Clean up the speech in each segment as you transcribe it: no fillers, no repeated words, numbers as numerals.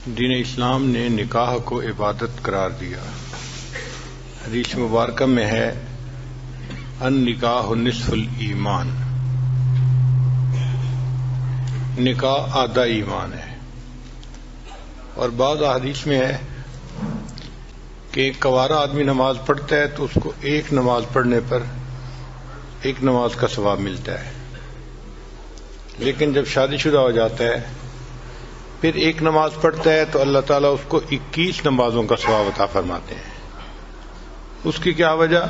دین اسلام نے نکاح کو عبادت قرار دیا۔ حدیث مبارکہ میں ہے النکاح نصف الایمان، نکاح آدھا ایمان ہے۔ اور بعض احادیث میں ہے کہ ایک کوارا آدمی نماز پڑھتا ہے تو اس کو ایک نماز پڑھنے پر ایک نماز کا ثواب ملتا ہے، لیکن جب شادی شدہ ہو جاتا ہے پھر ایک نماز پڑھتا ہے تو اللہ تعالیٰ اس کو 21 نمازوں کا ثواب عطا فرماتے ہیں۔ اس کی کیا وجہ؟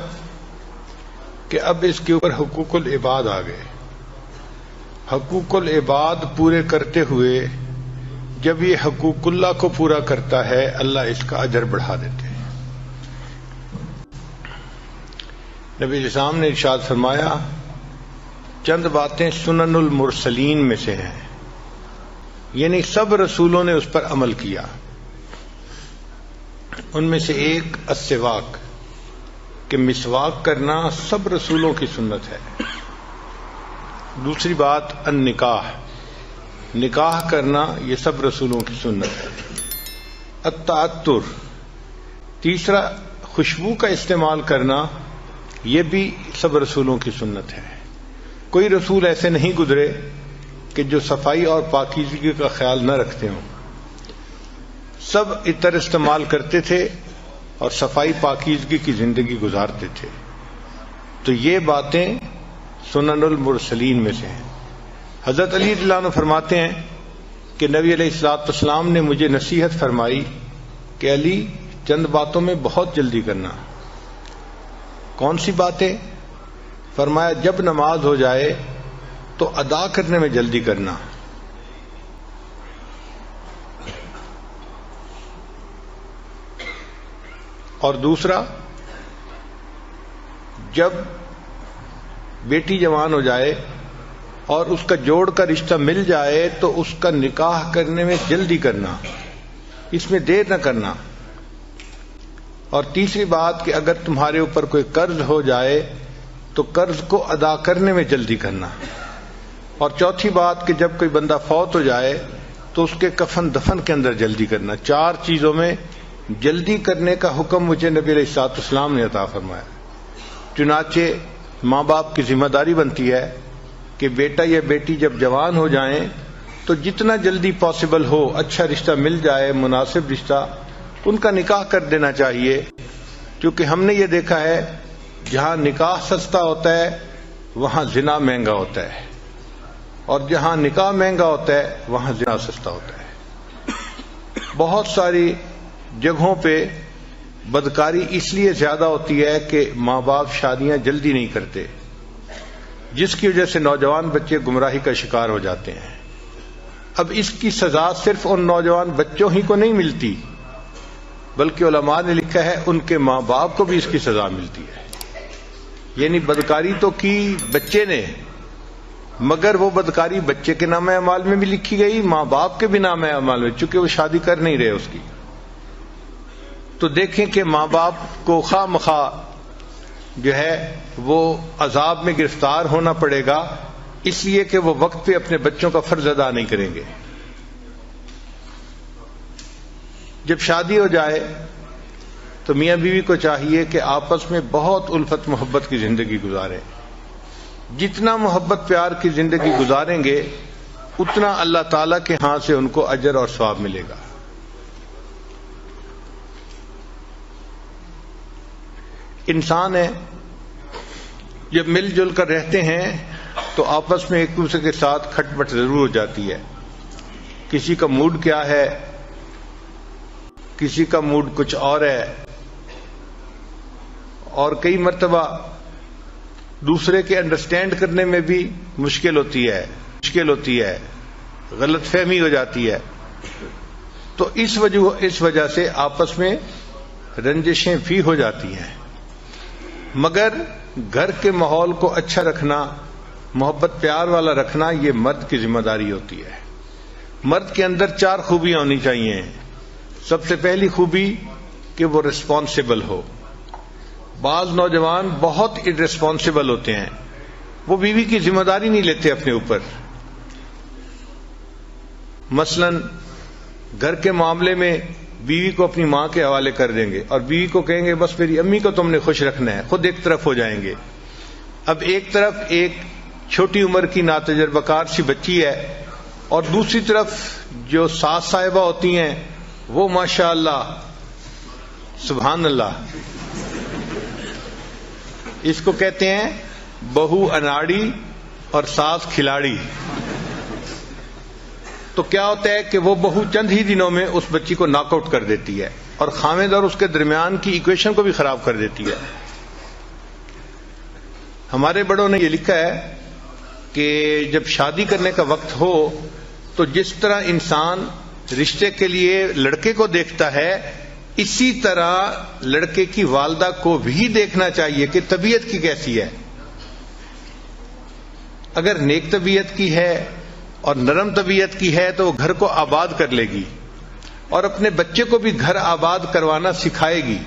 کہ اب اس کے اوپر حقوق العباد آ گئے۔ حقوق العباد پورے کرتے ہوئے جب یہ حقوق اللہ کو پورا کرتا ہے اللہ اس کا اجر بڑھا دیتے ہیں۔ نبی اسلام نے ارشاد فرمایا چند باتیں سنن المرسلین میں سے ہیں، یعنی سب رسولوں نے اس پر عمل کیا۔ ان میں سے ایک السواک، کہ مسواک کرنا سب رسولوں کی سنت ہے۔ دوسری بات النکاح، نکاح کرنا یہ سب رسولوں کی سنت ہے۔ التعطر، تیسرا خوشبو کا استعمال کرنا یہ بھی سب رسولوں کی سنت ہے۔ کوئی رسول ایسے نہیں گزرے کہ جو صفائی اور پاکیزگی کا خیال نہ رکھتے ہوں۔ سب عطر استعمال کرتے تھے اور صفائی پاکیزگی کی زندگی گزارتے تھے۔ تو یہ باتیں سنن المرسلین میں سے ہیں۔ حضرت علی رضی اللہ عنہ فرماتے ہیں کہ نبی علیہ الصلوۃ والسلام نے مجھے نصیحت فرمائی کہ علی چند باتوں میں بہت جلدی کرنا۔ کون سی باتیں؟ فرمایا جب نماز ہو جائے تو ادا کرنے میں جلدی کرنا، اور دوسرا جب بیٹی جوان ہو جائے اور اس کا جوڑ کا رشتہ مل جائے تو اس کا نکاح کرنے میں جلدی کرنا، اس میں دیر نہ کرنا۔ اور تیسری بات کہ اگر تمہارے اوپر کوئی قرض ہو جائے تو قرض کو ادا کرنے میں جلدی کرنا۔ اور چوتھی بات کہ جب کوئی بندہ فوت ہو جائے تو اس کے کفن دفن کے اندر جلدی کرنا۔ 4 چیزوں میں جلدی کرنے کا حکم مجھے نبی علیہ الصلوۃ والسلام نے عطا فرمایا۔ چنانچہ ماں باپ کی ذمہ داری بنتی ہے کہ بیٹا یا بیٹی جب جوان ہو جائیں تو جتنا جلدی پاسبل ہو اچھا رشتہ مل جائے، مناسب رشتہ، ان کا نکاح کر دینا چاہیے، کیونکہ ہم نے یہ دیکھا ہے جہاں نکاح سستا ہوتا ہے وہاں زنا مہنگا ہوتا ہے، اور جہاں نکاح مہنگا ہوتا ہے وہاں زنا سستا ہوتا ہے۔ بہت ساری جگہوں پہ بدکاری اس لیے زیادہ ہوتی ہے کہ ماں باپ شادیاں جلدی نہیں کرتے، جس کی وجہ سے نوجوان بچے گمراہی کا شکار ہو جاتے ہیں۔ اب اس کی سزا صرف ان نوجوان بچوں ہی کو نہیں ملتی، بلکہ علماء نے لکھا ہے ان کے ماں باپ کو بھی اس کی سزا ملتی ہے۔ یعنی بدکاری تو کی بچے نے، مگر وہ بدکاری بچے کے نام اعمال میں بھی لکھی گئی، ماں باپ کے بھی نام اعمال میں، چونکہ وہ شادی کر نہیں رہے اس کی۔ تو دیکھیں کہ ماں باپ کو خواہ مخواہ جو ہے وہ عذاب میں گرفتار ہونا پڑے گا، اس لیے کہ وہ وقت پہ اپنے بچوں کا فرض ادا نہیں کریں گے۔ جب شادی ہو جائے تو میاں بیوی کو چاہیے کہ آپس میں بہت الفت محبت کی زندگی گزاریں۔ جتنا محبت پیار کی زندگی گزاریں گے اتنا اللہ تعالیٰ کے ہاں سے ان کو اجر اور ثواب ملے گا۔ انسان ہے، جب مل جل کر رہتے ہیں تو آپس میں ایک دوسرے کے ساتھ کھٹ پٹ ضرور ہو جاتی ہے۔ کسی کا موڈ کیا ہے، کسی کا موڈ کچھ اور ہے، اور کئی مرتبہ دوسرے کے انڈرسٹینڈ کرنے میں بھی مشکل ہوتی ہے، غلط فہمی ہو جاتی ہے۔ تو اس وجہ سے آپس میں رنجشیں بھی ہو جاتی ہیں۔ مگر گھر کے ماحول کو اچھا رکھنا، محبت پیار والا رکھنا، یہ مرد کی ذمہ داری ہوتی ہے۔ مرد کے اندر 4 خوبیاں ہونی چاہیے۔ سب سے پہلی خوبی کہ وہ رسپانسبل ہو۔ بعض نوجوان بہت irresponsible ہوتے ہیں، وہ بیوی کی ذمہ داری نہیں لیتے اپنے اوپر۔ مثلا گھر کے معاملے میں بیوی کو اپنی ماں کے حوالے کر دیں گے اور بیوی کو کہیں گے بس میری امی کو تم نے خوش رکھنا ہے، خود ایک طرف ہو جائیں گے. اب ایک طرف ایک چھوٹی عمر کی ناتجربہ کار سی بچی ہے اور دوسری طرف جو ساس صاحبہ ہوتی ہیں وہ ماشاء اللہ سبحان اللہ، اس کو کہتے ہیں بہو اناڑی اور ساس کھلاڑی. تو کیا ہوتا ہے کہ وہ بہو چند ہی دنوں میں اس بچی کو ناک آؤٹ کر دیتی ہے اور خاوند اور اس کے درمیان کی ایکویشن کو بھی خراب کر دیتی ہے. ہمارے بڑوں نے یہ لکھا ہے کہ جب شادی کرنے کا وقت ہو تو جس طرح انسان رشتے کے لیے لڑکے کو دیکھتا ہے اسی طرح لڑکے کی والدہ کو بھی دیکھنا چاہیے کہ طبیعت کی کیسی ہے. اگر نیک طبیعت کی ہے اور نرم طبیعت کی ہے تو وہ گھر کو آباد کر لے گی اور اپنے بچے کو بھی گھر آباد کروانا سکھائے گی.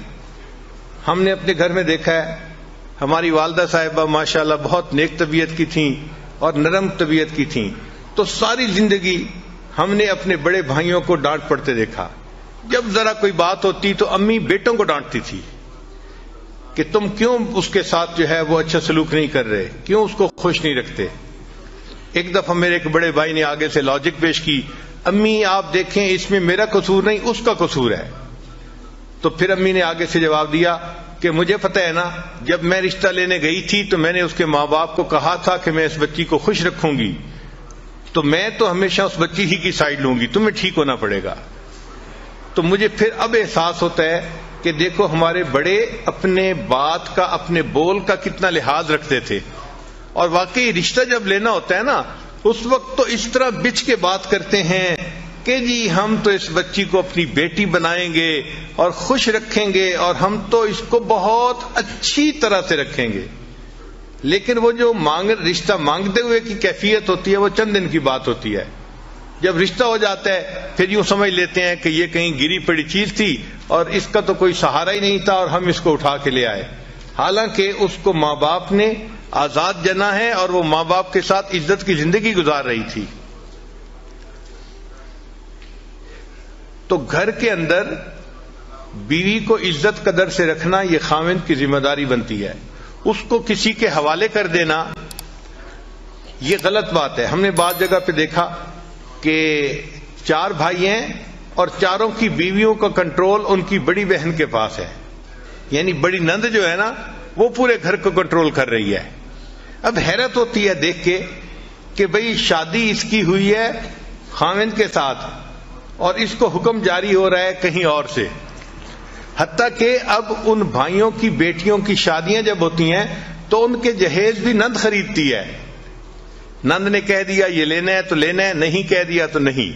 ہم نے اپنے گھر میں دیکھا ہے ہماری والدہ صاحبہ ماشاءاللہ بہت نیک طبیعت کی تھیں اور نرم طبیعت کی تھیں، تو ساری زندگی ہم نے اپنے بڑے بھائیوں کو ڈانٹ پڑتے دیکھا. جب ذرا کوئی بات ہوتی تو امی بیٹوں کو ڈانٹتی تھی کہ تم کیوں اس کے ساتھ جو ہے وہ اچھا سلوک نہیں کر رہے، کیوں اس کو خوش نہیں رکھتے. ایک دفعہ میرے ایک بڑے بھائی نے آگے سے لاجک پیش کی، امی آپ دیکھیں اس میں میرا قصور نہیں اس کا قصور ہے. تو پھر امی نے آگے سے جواب دیا کہ مجھے پتہ ہے نا، جب میں رشتہ لینے گئی تھی تو میں نے اس کے ماں باپ کو کہا تھا کہ میں اس بچی کو خوش رکھوں گی، تو میں تو ہمیشہ اس بچی ہی کی سائڈ لوں گی، تمہیں ٹھیک ہونا پڑے گا. تو مجھے پھر اب احساس ہوتا ہے کہ دیکھو ہمارے بڑے اپنے بات کا اپنے بول کا کتنا لحاظ رکھتے تھے، اور واقعی رشتہ جب لینا ہوتا ہے نا اس وقت تو اس طرح بچ کے بات کرتے ہیں کہ جی ہم تو اس بچی کو اپنی بیٹی بنائیں گے اور خوش رکھیں گے اور ہم تو اس کو بہت اچھی طرح سے رکھیں گے. لیکن وہ جو رشتہ مانگتے ہوئے کی کیفیت ہوتی ہے وہ چند دن کی بات ہوتی ہے. جب رشتہ ہو جاتا ہے پھر یوں سمجھ لیتے ہیں کہ یہ کہیں گری پڑی چیز تھی اور اس کا تو کوئی سہارا ہی نہیں تھا اور ہم اس کو اٹھا کے لے آئے، حالانکہ اس کو ماں باپ نے آزاد جنا ہے اور وہ ماں باپ کے ساتھ عزت کی زندگی گزار رہی تھی. تو گھر کے اندر بیوی کو عزت قدر سے رکھنا یہ خاوند کی ذمہ داری بنتی ہے. اس کو کسی کے حوالے کر دینا یہ غلط بات ہے. ہم نے بعض جگہ پہ دیکھا کہ 4 بھائی ہیں اور چاروں کی بیویوں کا کنٹرول ان کی بڑی بہن کے پاس ہے، یعنی بڑی نند جو ہے نا وہ پورے گھر کو کنٹرول کر رہی ہے. اب حیرت ہوتی ہے دیکھ کے کہ بھئی شادی اس کی ہوئی ہے خاوند کے ساتھ اور اس کو حکم جاری ہو رہا ہے کہیں اور سے. حتیٰ کہ اب ان بھائیوں کی بیٹیوں کی شادیاں جب ہوتی ہیں تو ان کے جہیز بھی نند خریدتی ہے. نند نے کہہ دیا یہ لینا ہے تو لینا ہے، نہیں کہہ دیا تو نہیں.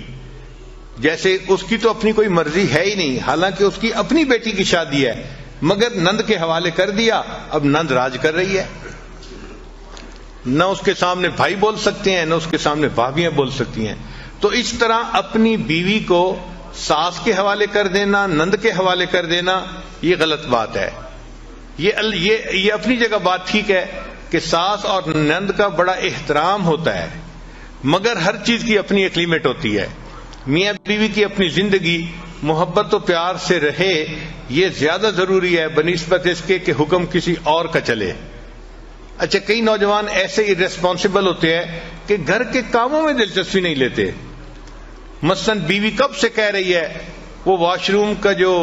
جیسے اس کی تو اپنی کوئی مرضی ہے ہی نہیں، حالانکہ اس کی اپنی بیٹی کی شادی ہے، مگر نند کے حوالے کر دیا. اب نند راج کر رہی ہے، نہ اس کے سامنے بھائی بول سکتے ہیں نہ اس کے سامنے بھابیاں بول سکتی ہیں. تو اس طرح اپنی بیوی کو ساس کے حوالے کر دینا، نند کے حوالے کر دینا یہ غلط بات ہے. یہ اپنی جگہ بات ٹھیک ہے کہ ساس اور نند کا بڑا احترام ہوتا ہے، مگر ہر چیز کی اپنی ایک لیمٹ ہوتی ہے. میاں بیوی کی اپنی زندگی محبت و پیار سے رہے یہ زیادہ ضروری ہے بنسبت اس کے کہ حکم کسی اور کا چلے. اچھا کئی نوجوان ایسے irresponsible ہوتے ہیں کہ گھر کے کاموں میں دلچسپی نہیں لیتے. مثلاً بیوی کب سے کہہ رہی ہے وہ واش روم کا جو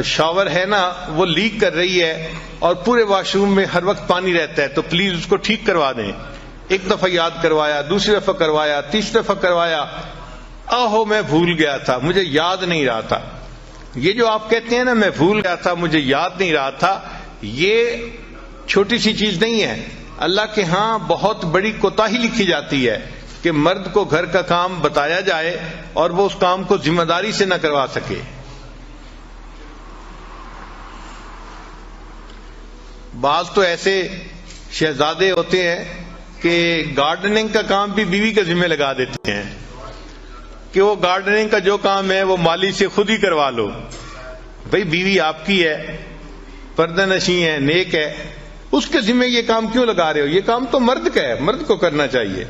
شاور ہے نا وہ لیک کر رہی ہے اور پورے واش روم میں ہر وقت پانی رہتا ہے تو پلیز اس کو ٹھیک کروا دیں. ایک دفعہ یاد کروایا، دوسری دفعہ کروایا، تیسری دفعہ کروایا، آہو میں بھول گیا تھا مجھے یاد نہیں رہا تھا. یہ جو آپ کہتے ہیں نا میں بھول گیا تھا مجھے یاد نہیں رہا تھا، یہ چھوٹی سی چیز نہیں ہے. اللہ کے ہاں بہت بڑی کوتاہی لکھی جاتی ہے کہ مرد کو گھر کا کام بتایا جائے اور وہ اس کام کو ذمہ داری سے نہ کروا سکے. بعض تو ایسے شہزادے ہوتے ہیں کہ گارڈننگ کا کام بھی بیوی کے ذمہ لگا دیتے ہیں کہ وہ گارڈننگ کا جو کام ہے وہ مالی سے خود ہی کروا لو. بھئی بیوی آپ کی ہے، پردہ نشیں ہے، نیک ہے، اس کے ذمہ یہ کام کیوں لگا رہے ہو؟ یہ کام تو مرد کا ہے، مرد کو کرنا چاہیے.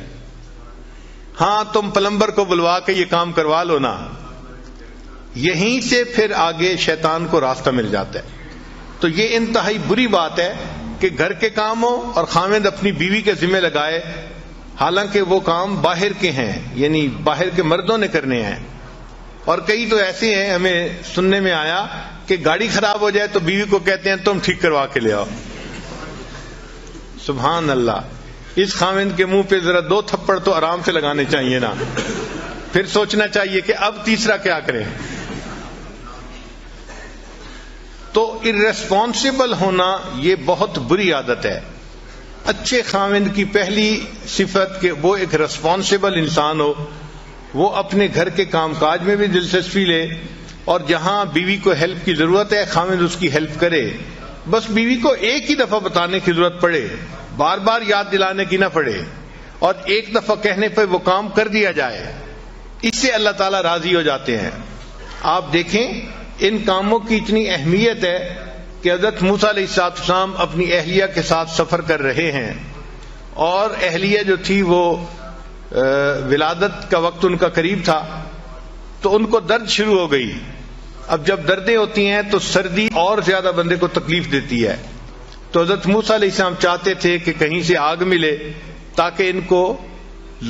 ہاں تم پلمبر کو بلوا کے یہ کام کروا لو نا، یہیں سے پھر آگے شیطان کو راستہ مل جاتا ہے. تو یہ انتہائی بری بات ہے کہ گھر کے کام ہو اور خاوند اپنی بیوی کے ذمہ لگائے، حالانکہ وہ کام باہر کے ہیں، یعنی باہر کے مردوں نے کرنے ہیں. اور کئی تو ایسے ہیں، ہمیں سننے میں آیا کہ گاڑی خراب ہو جائے تو بیوی کو کہتے ہیں تم ٹھیک کروا کے لے آؤ. سبحان اللہ. اس خاوند کے منہ پہ ذرا 2 تھپڑ تو آرام سے لگانے چاہیے نا، پھر سوچنا چاہیے کہ اب تیسرا کیا کریں. تو ارریسپانسبل ہونا یہ بہت بری عادت ہے. اچھے خاوند کی پہلی صفت کہ وہ ایک ریسپانسبل انسان ہو، وہ اپنے گھر کے کام کاج میں بھی دلچسپی لے، اور جہاں بیوی کو ہیلپ کی ضرورت ہے خاوند اس کی ہیلپ کرے. بس بیوی کو ایک ہی دفعہ بتانے کی ضرورت پڑے، بار بار یاد دلانے کی نہ پڑے، اور ایک دفعہ کہنے پہ وہ کام کر دیا جائے. اس سے اللہ تعالیٰ راضی ہو جاتے ہیں. آپ دیکھیں ان کاموں کی اتنی اہمیت ہے کہ حضرت موسیٰ علیہ السلام اپنی اہلیہ کے ساتھ سفر کر رہے ہیں، اور اہلیہ جو تھی وہ ولادت کا وقت ان کا قریب تھا، تو ان کو درد شروع ہو گئی. اب جب دردیں ہوتی ہیں تو سردی اور زیادہ بندے کو تکلیف دیتی ہے. تو حضرت موسیٰ علیہ السلام چاہتے تھے کہ کہیں سے آگ ملے تاکہ ان کو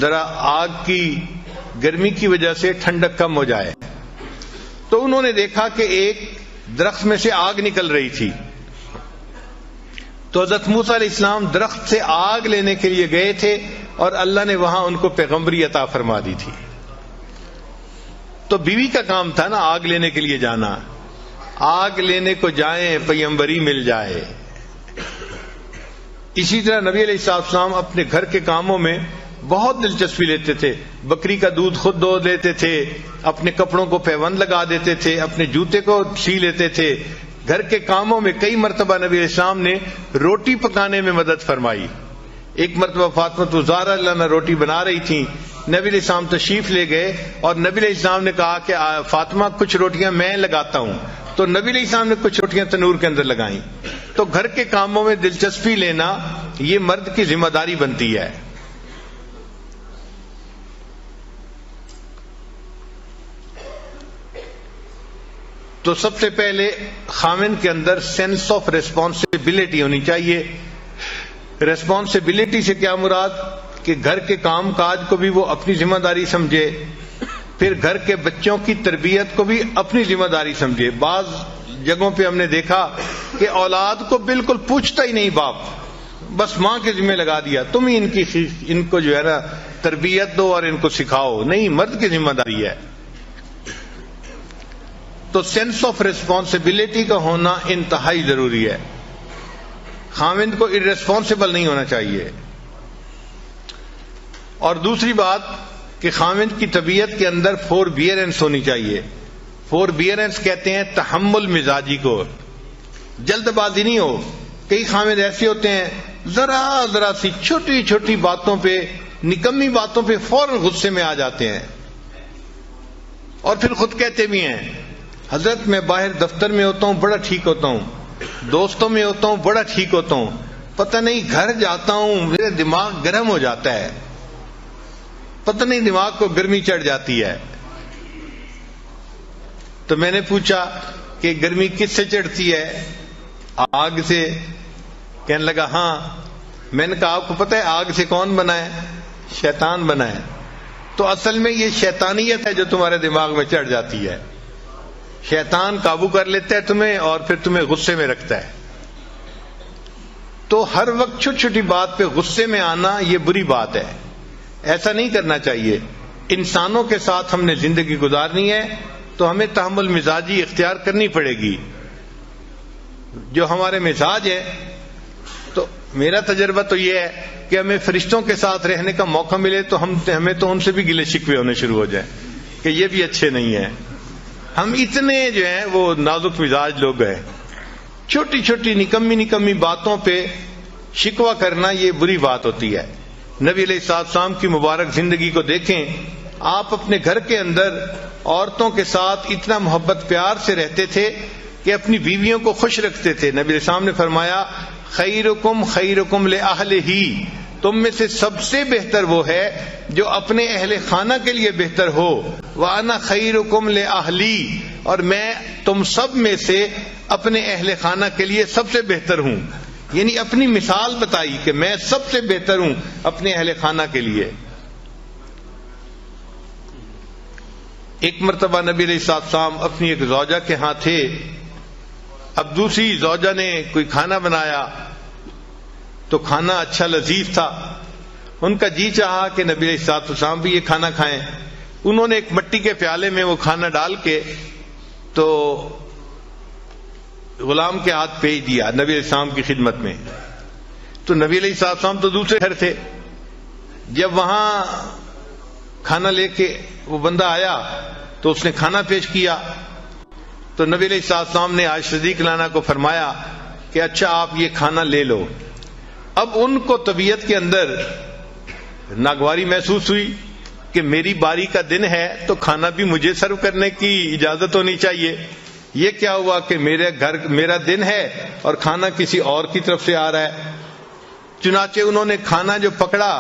ذرا آگ کی گرمی کی وجہ سے ٹھنڈک کم ہو جائے. تو انہوں نے دیکھا کہ ایک درخت میں سے آگ نکل رہی تھی. تو حضرت موسیٰ علیہ السلام درخت سے آگ لینے کے لیے گئے تھے، اور اللہ نے وہاں ان کو پیغمبری عطا فرما دی تھی. تو بیوی کا کام تھا نا آگ لینے کے لیے جانا. آگ لینے کو جائیں پیغمبری مل جائے. اسی طرح نبی علیہ السلام اپنے گھر کے کاموں میں بہت دلچسپی لیتے تھے. بکری کا دودھ خود دو لیتے تھے، اپنے کپڑوں کو پیوند لگا دیتے تھے، اپنے جوتے کو سی لیتے تھے. گھر کے کاموں میں کئی مرتبہ نبی علیہ السلام نے روٹی پکانے میں مدد فرمائی. ایک مرتبہ فاطمہ الزہرا اللہ عنہا روٹی بنا رہی تھیں، نبی علیہ السلام تشریف لے گئے، اور نبی علیہ السلام نے کہا کہ فاطمہ کچھ روٹیاں میں لگاتا ہوں. تو نبی علیہ السلام نے کچھ روٹیاں تنور کے اندر لگائیں. تو گھر کے کاموں میں دلچسپی لینا یہ مرد کی ذمہ داری بنتی ہے. تو سب سے پہلے خاوند کے اندر سینس آف ریسپانسبلٹی ہونی چاہیے. ریسپانسبلٹی سے کیا مراد کہ گھر کے کام کاج کو بھی وہ اپنی ذمہ داری سمجھے، پھر گھر کے بچوں کی تربیت کو بھی اپنی ذمہ داری سمجھے. بعض جگہوں پہ ہم نے دیکھا کہ اولاد کو بالکل پوچھتا ہی نہیں باپ، بس ماں کے ذمہ لگا دیا تم ہی ان کو جو ہے نا تربیت دو اور ان کو سکھاؤ. نہیں، مرد کی ذمہ داری ہے. تو سینس آف ریسپانسبلٹی کا ہونا انتہائی ضروری ہے. خاوند کو ارریسپانسبل نہیں ہونا چاہیے. اور دوسری بات کہ خاوند کی طبیعت کے اندر فوربیئرنس ہونی چاہیے. فوربیئرنس کہتے ہیں تحمل مزاجی کو، جلد بازی نہیں ہو. کئی خاوند ایسے ہوتے ہیں ذرا سی چھوٹی چھوٹی باتوں پہ، نکمی باتوں پہ فوراً غصے میں آ جاتے ہیں، اور پھر خود کہتے بھی ہیں حضرت میں باہر دفتر میں ہوتا ہوں بڑا ٹھیک ہوتا ہوں، دوستوں میں ہوتا ہوں بڑا ٹھیک ہوتا ہوں، پتہ نہیں گھر جاتا ہوں میرے دماغ گرم ہو جاتا ہے، پتہ نہیں دماغ کو گرمی چڑھ جاتی ہے. تو میں نے پوچھا کہ گرمی کس سے چڑھتی ہے؟ آگ سے. کہنے لگا ہاں. میں نے کہا آپ کو پتہ ہے آگ سے کون بنا ہے؟ شیطان بنا ہے. تو اصل میں یہ شیطانیت ہے جو تمہارے دماغ میں چڑھ جاتی ہے. شیطان قابو کر لیتا ہے تمہیں اور پھر تمہیں غصے میں رکھتا ہے. تو ہر وقت چھوٹی چھوٹی بات پہ غصے میں آنا یہ بری بات ہے. ایسا نہیں کرنا چاہیے. انسانوں کے ساتھ ہم نے زندگی گزارنی ہے تو ہمیں تحمل مزاجی اختیار کرنی پڑے گی. جو ہمارے مزاج ہے، تو میرا تجربہ تو یہ ہے کہ ہمیں فرشتوں کے ساتھ رہنے کا موقع ملے تو ہمیں تو ان سے بھی گلے شکوے ہونے شروع ہو جائیں کہ یہ بھی اچھے نہیں ہیں. ہم اتنے جو ہیں وہ نازک مزاج لوگ ہیں. چھوٹی چھوٹی نکمی باتوں پہ شکوہ کرنا یہ بری بات ہوتی ہے. نبی علیہ السلام کی مبارک زندگی کو دیکھیں. آپ اپنے گھر کے اندر عورتوں کے ساتھ اتنا محبت پیار سے رہتے تھے کہ اپنی بیویوں کو خوش رکھتے تھے. نبی علیہ السلام نے فرمایا خیرکم خیرکم لأہلہ، تم میں سے سب سے بہتر وہ ہے جو اپنے اہل خانہ کے لیے بہتر ہو. وَأَنَا خَيْرُكُمْ لِأَهْلِي، اور میں تم سب میں سے اپنے اہل خانہ کے لیے سب سے بہتر ہوں. یعنی اپنی مثال بتائی کہ میں سب سے بہتر ہوں اپنے اہل خانہ کے لیے. ایک مرتبہ نبی علیہ السلام اپنی ایک زوجہ کے ہاں تھے. اب دوسری زوجہ نے کوئی کھانا بنایا تو کھانا اچھا لذیذ تھا. ان کا جی چاہا کہ نبی علیہ السلام بھی یہ کھانا کھائیں. انہوں نے ایک مٹی کے پیالے میں وہ کھانا ڈال کے تو غلام کے ہاتھ بھیج دیا نبی علیہ السلام کی خدمت میں. تو نبی علیہ السلام تو دوسرے گھر تھے. جب وہاں کھانا لے کے وہ بندہ آیا تو اس نے کھانا پیش کیا تو نبی علیہ السلام نے عائشہ صدیقہ عنہا کو فرمایا کہ اچھا آپ یہ کھانا لے لو. اب ان کو طبیعت کے اندر ناگواری محسوس ہوئی کہ میری باری کا دن ہے تو کھانا بھی مجھے سرو کرنے کی اجازت ہونی چاہیے. یہ کیا ہوا کہ میرا دن ہے اور کھانا کسی اور کی طرف سے آ رہا ہے. چنانچہ انہوں نے کھانا جو پکڑا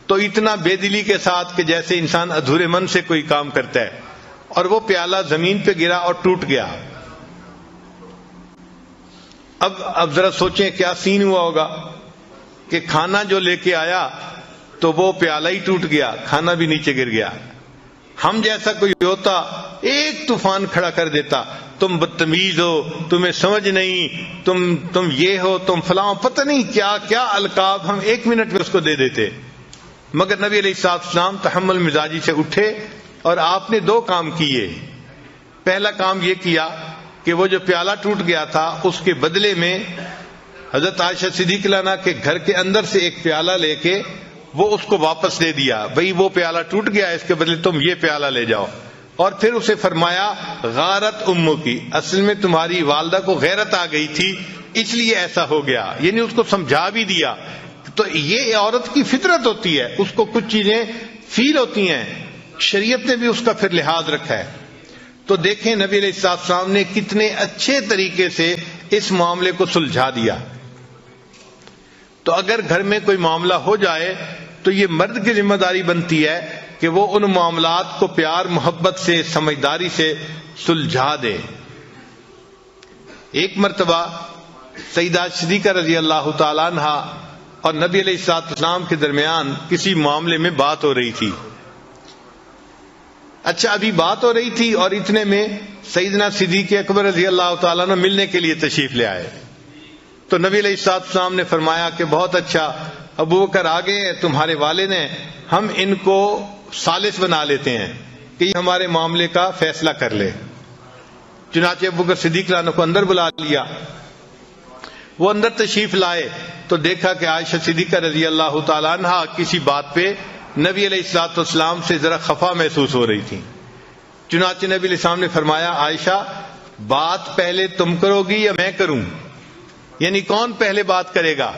تو اتنا بے دلی کے ساتھ کہ جیسے انسان ادھورے من سے کوئی کام کرتا ہے، اور وہ پیالہ زمین پہ گرا اور ٹوٹ گیا. اب ذرا سوچیں کیا سین ہوا ہوگا کہ کھانا جو لے کے آیا تو وہ پیالہ ہی ٹوٹ گیا، کھانا بھی نیچے گر گیا. ہم جیسا کوئی ہوتا ایک طوفان کھڑا کر دیتا، تم بدتمیز ہو، تمہیں سمجھ نہیں، تم یہ ہو، تم فلاں، پتہ نہیں کیا کیا القاب ہم ایک منٹ میں اس کو دے دیتے. مگر نبی علیہ السلام تحمل مزاجی سے اٹھے اور آپ نے دو کام کیے. پہلا کام یہ کیا کہ وہ جو پیالہ ٹوٹ گیا تھا اس کے بدلے میں حضرت عائشہ صدیقہ عنہا کے گھر کے اندر سے ایک پیالہ لے کے وہ اس کو واپس دے دیا. بھئی وہ پیالہ ٹوٹ گیا، اس کے بدلے تم یہ پیالہ لے جاؤ. اور پھر اسے فرمایا غارت امو کی، اصل میں تمہاری والدہ کو غیرت آ گئی تھی اس لیے ایسا ہو گیا. یعنی اس کو سمجھا بھی دیا. تو یہ عورت کی فطرت ہوتی ہے، اس کو کچھ چیزیں فیل ہوتی ہیں، شریعت نے بھی اس کا پھر لحاظ رکھا ہے. تو دیکھیں نبی علیہ السلام نے کتنے اچھے طریقے سے اس معاملے کو سلجھا دیا. تو اگر گھر میں کوئی معاملہ ہو جائے تو یہ مرد کی ذمہ داری بنتی ہے کہ وہ ان معاملات کو پیار محبت سے سمجھداری سے سلجھا دے. ایک مرتبہ سیدہ صدیقہ رضی اللہ تعالی عنہا اور نبی علیہ السلام کے درمیان کسی معاملے میں بات ہو رہی تھی. اچھا ابھی بات ہو رہی تھی اور اتنے میں سیدنا صدیق اکبر رضی اللہ تعالیٰ عنہ ملنے کے لیے تشریف لے آئے. تو نبی علیہ السلام نے فرمایا کہ بہت اچھا، ابو بکر آگے ہیں، تمہارے والد ہیں، ہم ان کو ثالث بنا لیتے ہیں کہ یہ ہمارے معاملے کا فیصلہ کر لے. چنانچہ ابو بکر صدیق عنہ کو اندر بلا لیا. وہ اندر تشریف لائے تو دیکھا کہ عائشہ صدیقہ رضی اللہ تعالی عنہ کسی بات پہ نبی علیہ السلام سے ذرا خفا محسوس ہو رہی تھی. چنانچہ نبی علیہ السلام نے فرمایا عائشہ بات پہلے تم کرو گی یا میں کروں؟ یعنی کون پہلے بات کرے گا؟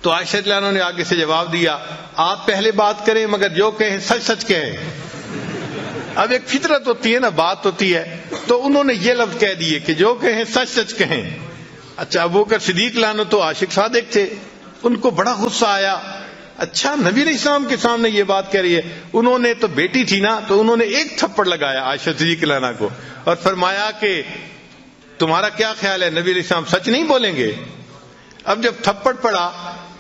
تو عائشہ رضی اللہ عنہ نے آگے سے جواب دیا آپ پہلے بات کریں مگر جو کہیں سچ سچ کہیں. اب ایک فطرت ہوتی ہے نا، بات ہوتی ہے، تو انہوں نے یہ لفظ کہہ دیے کہ جو کہیں سچ سچ کہیں. اچھا ابو بکر صدیق عنہ تو عاشق صادق تھے، ان کو بڑا غصہ آیا. اچھا نبی علیہ السلام کے سامنے یہ بات کہہ رہی ہے. انہوں نے تو بیٹی تھی نا، تو انہوں نے ایک تھپڑ لگایا عائشہ صدیقہ عنہ کو اور فرمایا کہ تمہارا کیا خیال ہے نبی علیہ السلام سچ نہیں بولیں گے؟ اب جب تھپڑ پڑا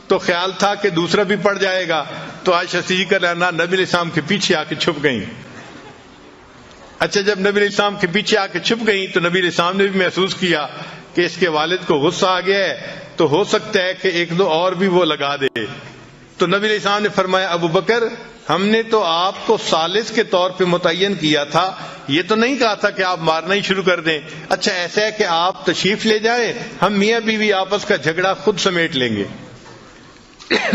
تو خیال تھا کہ دوسرا بھی پڑ جائے گا، تو عائشہ صدیقہ عنہ نبی علیہ السلام کے پیچھے آ کے چھپ گئیں. اچھا جب نبی علیہ السلام کے پیچھے آ کے چھپ گئیں تو نبی علیہ السلام نے بھی محسوس کیا کہ اس کے والد کو غصہ آ گیا ہے، تو ہو سکتا ہے کہ ایک دو اور بھی وہ لگا دے. تو نبی علیہ السلام نے فرمایا ابو بکر ہم نے تو آپ کو ثالث کے طور پہ متعین کیا تھا، یہ تو نہیں کہا تھا کہ آپ مارنا ہی شروع کر دیں. اچھا ایسا ہے کہ آپ تشریف لے جائیں، ہم میاں بیوی آپس کا جھگڑا خود سمیٹ لیں گے.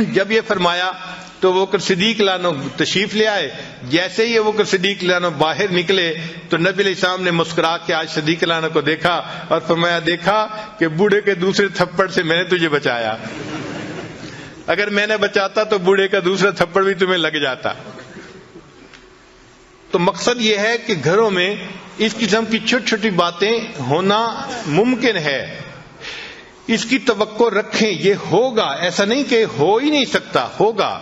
جب یہ فرمایا تو وہ بکر صدیق عنہ تشریف لے آئے. جیسے ہی وہ بکر صدیق عنہ باہر نکلے تو نبی علیہ السلام نے مسکرا کے عائشہ صدیق عنہ کو دیکھا اور فرمایا دیکھا کہ بوڑھے کے دوسرے تھپڑ سے میں نے تجھے بچایا، اگر میں نے بچاتا تو بوڑھے کا دوسرا تھپڑ بھی تمہیں لگ جاتا. تو مقصد یہ ہے کہ گھروں میں اس قسم کی چھوٹی چھوٹی باتیں ہونا ممکن ہے. اس کی توقع رکھیں، یہ ہوگا، ایسا نہیں کہ ہو ہی نہیں سکتا، ہوگا۔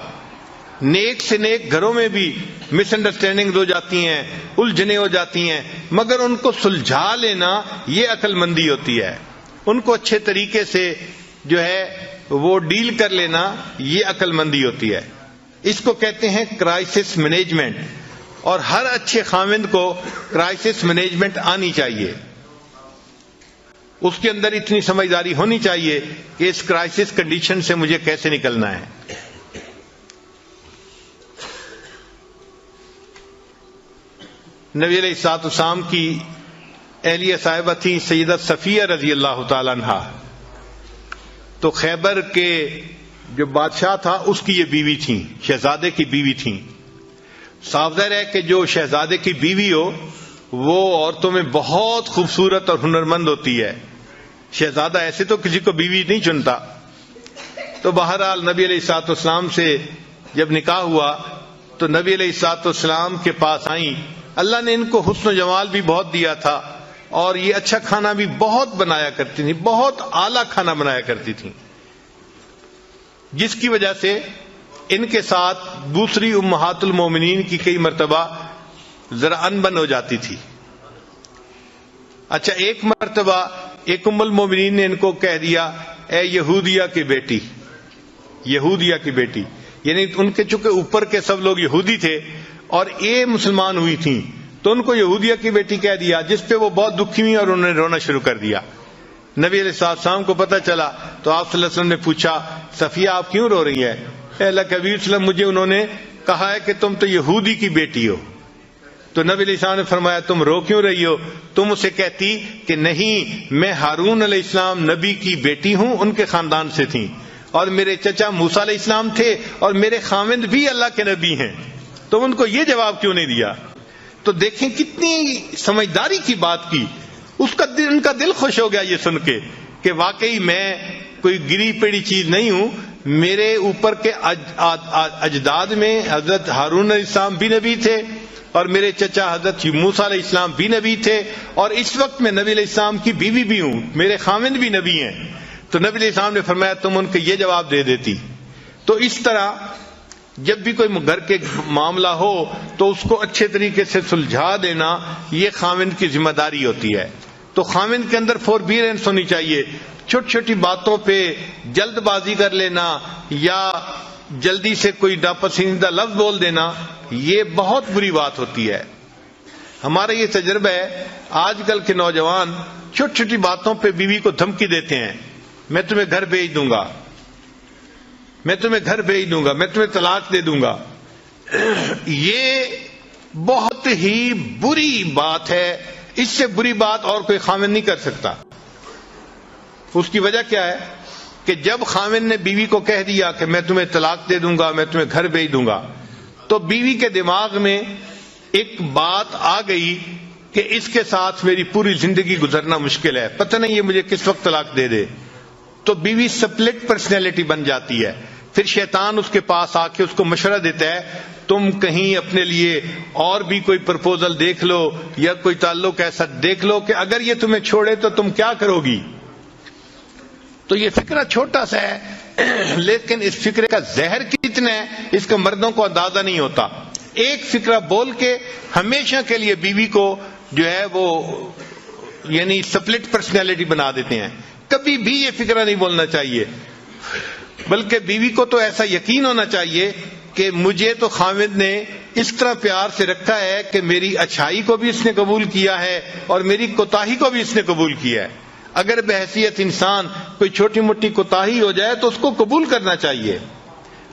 نیک سے نیک گھروں میں بھی مس انڈرسٹینڈنگ ہو جاتی ہیں، الجھنیں ہو جاتی ہیں، مگر ان کو سلجھا لینا یہ عقل مندی ہوتی ہے، ان کو اچھے طریقے سے جو ہے وہ ڈیل کر لینا یہ عقل مندی ہوتی ہے۔ اس کو کہتے ہیں کرائسس مینجمنٹ، اور ہر اچھے خاوند کو کرائسس مینجمنٹ آنی چاہیے، اس کے اندر اتنی سمجھداری ہونی چاہیے کہ اس کرائسس کنڈیشن سے مجھے کیسے نکلنا ہے۔ نبی علیہ الصلوۃ والسلام کی اہلیہ صاحبہ تھی سیدہ صفیہ رضی اللہ تعالی عنہا، تو خیبر کے جو بادشاہ تھا اس کی یہ بیوی تھیں، شہزادے کی بیوی تھیں۔ صاف ظاہر ہے کہ جو شہزادے کی بیوی ہو وہ عورتوں میں بہت خوبصورت اور ہنرمند ہوتی ہے، شہزادہ ایسے تو کسی کو بیوی نہیں چنتا۔ تو بہرحال نبی علیہ الصلوۃ والسلام سے جب نکاح ہوا تو نبی علیہ الصلوۃ والسلام کے پاس آئیں۔ اللہ نے ان کو حسن و جمال بھی بہت دیا تھا، اور یہ اچھا کھانا بھی بہت بنایا کرتی تھیں، بہت اعلیٰ کھانا بنایا کرتی تھیں، جس کی وجہ سے ان کے ساتھ دوسری امہات المومنین کی کئی مرتبہ ذرا انبن ہو جاتی تھی۔ اچھا، ایک مرتبہ ایک ام المومنین نے ان کو کہہ دیا، اے یہودیہ کی بیٹی، یہودیہ کی بیٹی، یعنی ان کے چونکہ اوپر کے سب لوگ یہودی تھے اور یہ مسلمان ہوئی تھیں، تو ان کو یہودیہ کی بیٹی کہہ دیا، جس پہ وہ بہت دکھی ہوئی اور انہوں نے رونا شروع کر دیا۔ نبی علیہ السلام کو پتہ چلا تو آپ صلی اللہ علیہ وسلم نے پوچھا، صفیہ آپ کیوں رو رہی ہیں؟ اے اللہ کے حبیب صلی اللہ علیہ وسلم، مجھے انہوں نے کہا ہے کہ تم تو یہودی کی بیٹی ہو۔ تو نبی علیہ السلام نے فرمایا، تم رو کیوں رہی ہو؟ تم اسے کہتی کہ نہیں، میں ہارون علیہ السلام نبی کی بیٹی ہوں، ان کے خاندان سے تھیں، اور میرے چچا موسیٰ علیہ السلام تھے، اور میرے خاوند بھی اللہ کے نبی ہیں۔ تم ان کو یہ جواب کیوں نہیں دیا؟ تو دیکھیں کتنی سمجھداری کی بات کی، ان کا دل خوش ہو گیا یہ سن کے کہ واقعی میں کوئی گری پڑی چیز نہیں ہوں، میرے اوپر کے اجداد میں حضرت ہارون علیہ السلام بھی نبی تھے، اور میرے چچا حضرت موسیٰ علیہ السلام بھی نبی تھے، اور اس وقت میں نبی علیہ السلام کی بیوی بھی ہوں، میرے خاوند بھی نبی ہیں۔ تو نبی علیہ السلام نے فرمایا تم ان کو یہ جواب دے دیتی۔ تو اس طرح جب بھی کوئی گھر کے معاملہ ہو تو اس کو اچھے طریقے سے سلجھا دینا یہ خاوند کی ذمہ داری ہوتی ہے۔ تو خاوند کے اندر فوربیرنس ہونی چاہیے، چھوٹی چھوٹی باتوں پہ جلد بازی کر لینا یا جلدی سے کوئی ناپسندیدہ لفظ بول دینا یہ بہت بری بات ہوتی ہے۔ ہمارا یہ تجربہ ہے، آج کل کے نوجوان چھوٹی چھوٹی باتوں پہ بیوی کو دھمکی دیتے ہیں، میں تمہیں گھر بھیج دوں گا، میں تمہیں گھر بھیج دوں گا، میں تمہیں طلاق دے دوں گا۔ یہ بہت ہی بری بات ہے، اس سے بری بات اور کوئی خاوند نہیں کر سکتا۔ اس کی وجہ کیا ہے کہ جب خاوند نے بیوی کو کہہ دیا کہ میں تمہیں طلاق دے دوں گا، میں تمہیں گھر بھیج دوں گا، تو بیوی کے دماغ میں ایک بات آ گئی کہ اس کے ساتھ میری پوری زندگی گزرنا مشکل ہے، پتہ نہیں یہ مجھے کس وقت طلاق دے دے۔ تو بیوی سپلٹ پرسنالٹی بن جاتی ہے۔ پھر شیطان اس کے پاس آ کے اس کو مشورہ دیتا ہے، تم کہیں اپنے لیے اور بھی کوئی پرپوزل دیکھ لو یا کوئی تعلق ایسا دیکھ لو کہ اگر یہ تمہیں چھوڑے تو تم کیا کرو گی۔ تو یہ فکرہ چھوٹا سا ہے، لیکن اس فکرے کا زہر کتنا ہے اس کا مردوں کو اندازہ نہیں ہوتا۔ ایک فکرہ بول کے ہمیشہ کے لیے بیوی کو جو ہے وہ یعنی سپلٹ پرسنالٹی بنا دیتے ہیں۔ کبھی بھی یہ فکرہ نہیں بولنا چاہیے، بلکہ بیوی کو تو ایسا یقین ہونا چاہیے کہ مجھے تو خاوند نے اس طرح پیار سے رکھا ہے کہ میری اچھائی کو بھی اس نے قبول کیا ہے اور میری کوتاہی کو بھی اس نے قبول کیا ہے۔ اگر بحیثیت انسان کوئی چھوٹی موٹی کوتاہی ہو جائے تو اس کو قبول کرنا چاہیے۔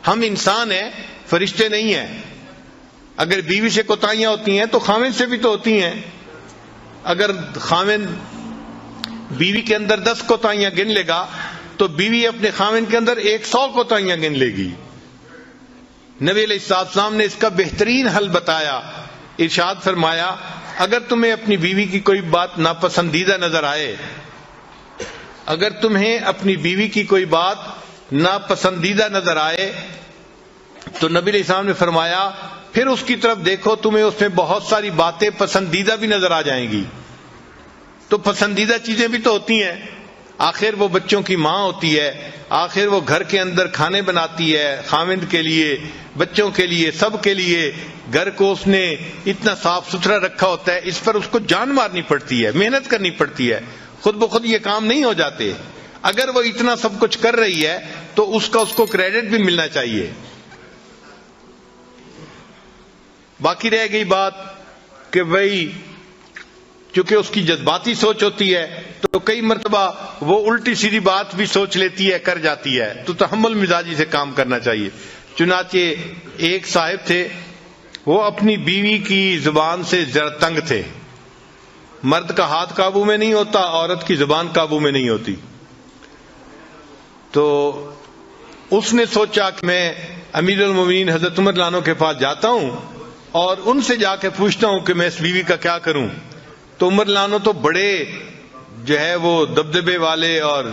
ہم انسان ہیں، فرشتے نہیں ہیں۔ اگر بیوی سے کوتاہیاں ہوتی ہیں تو خاوند سے بھی تو ہوتی ہیں۔ اگر خاوند بیوی کے اندر 10 کوتاہیاں گن لے گا تو بیوی اپنے خاوند کے اندر 100 کوتاہیاں گن لے گی۔ نبی علیہ السلام نے اس کا بہترین حل بتایا، ارشاد فرمایا اگر تمہیں اپنی بیوی کی کوئی بات ناپسندیدہ نظر آئے، اگر تمہیں اپنی بیوی کی کوئی بات ناپسندیدہ نظر آئے تو نبی علیہ السلام نے فرمایا پھر اس کی طرف دیکھو، تمہیں اس میں بہت ساری باتیں پسندیدہ بھی نظر آ جائیں گی۔ تو پسندیدہ چیزیں بھی تو ہوتی ہیں، آخر وہ بچوں کی ماں ہوتی ہے، آخر وہ گھر کے اندر کھانے بناتی ہے، خاوند کے لیے، بچوں کے لیے، سب کے لیے۔ گھر کو اس نے اتنا صاف ستھرا رکھا ہوتا ہے، اس پر اس کو جان مارنی پڑتی ہے، محنت کرنی پڑتی ہے، خود بخود یہ کام نہیں ہو جاتے۔ اگر وہ اتنا سب کچھ کر رہی ہے تو اس کو کریڈٹ بھی ملنا چاہیے۔ باقی رہ گئی بات کہ بھئی چونکہ اس کی جذباتی سوچ ہوتی ہے تو کئی مرتبہ وہ الٹی سیدھی بات بھی سوچ لیتی ہے، کر جاتی ہے، تو تحمل مزاجی سے کام کرنا چاہیے۔ چنانچہ ایک صاحب تھے، وہ اپنی بیوی کی زبان سے ذرا تنگ تھے۔ مرد کا ہاتھ قابو میں نہیں ہوتا، عورت کی زبان قابو میں نہیں ہوتی۔ تو اس نے سوچا کہ میں امیر المومنین حضرت عمر رضی اللہ عنہ کے پاس جاتا ہوں اور ان سے جا کے پوچھتا ہوں کہ میں اس بیوی کا کیا کروں۔ تو عمر رضی اللہ عنہ تو بڑے جو ہے وہ دبدبے والے اور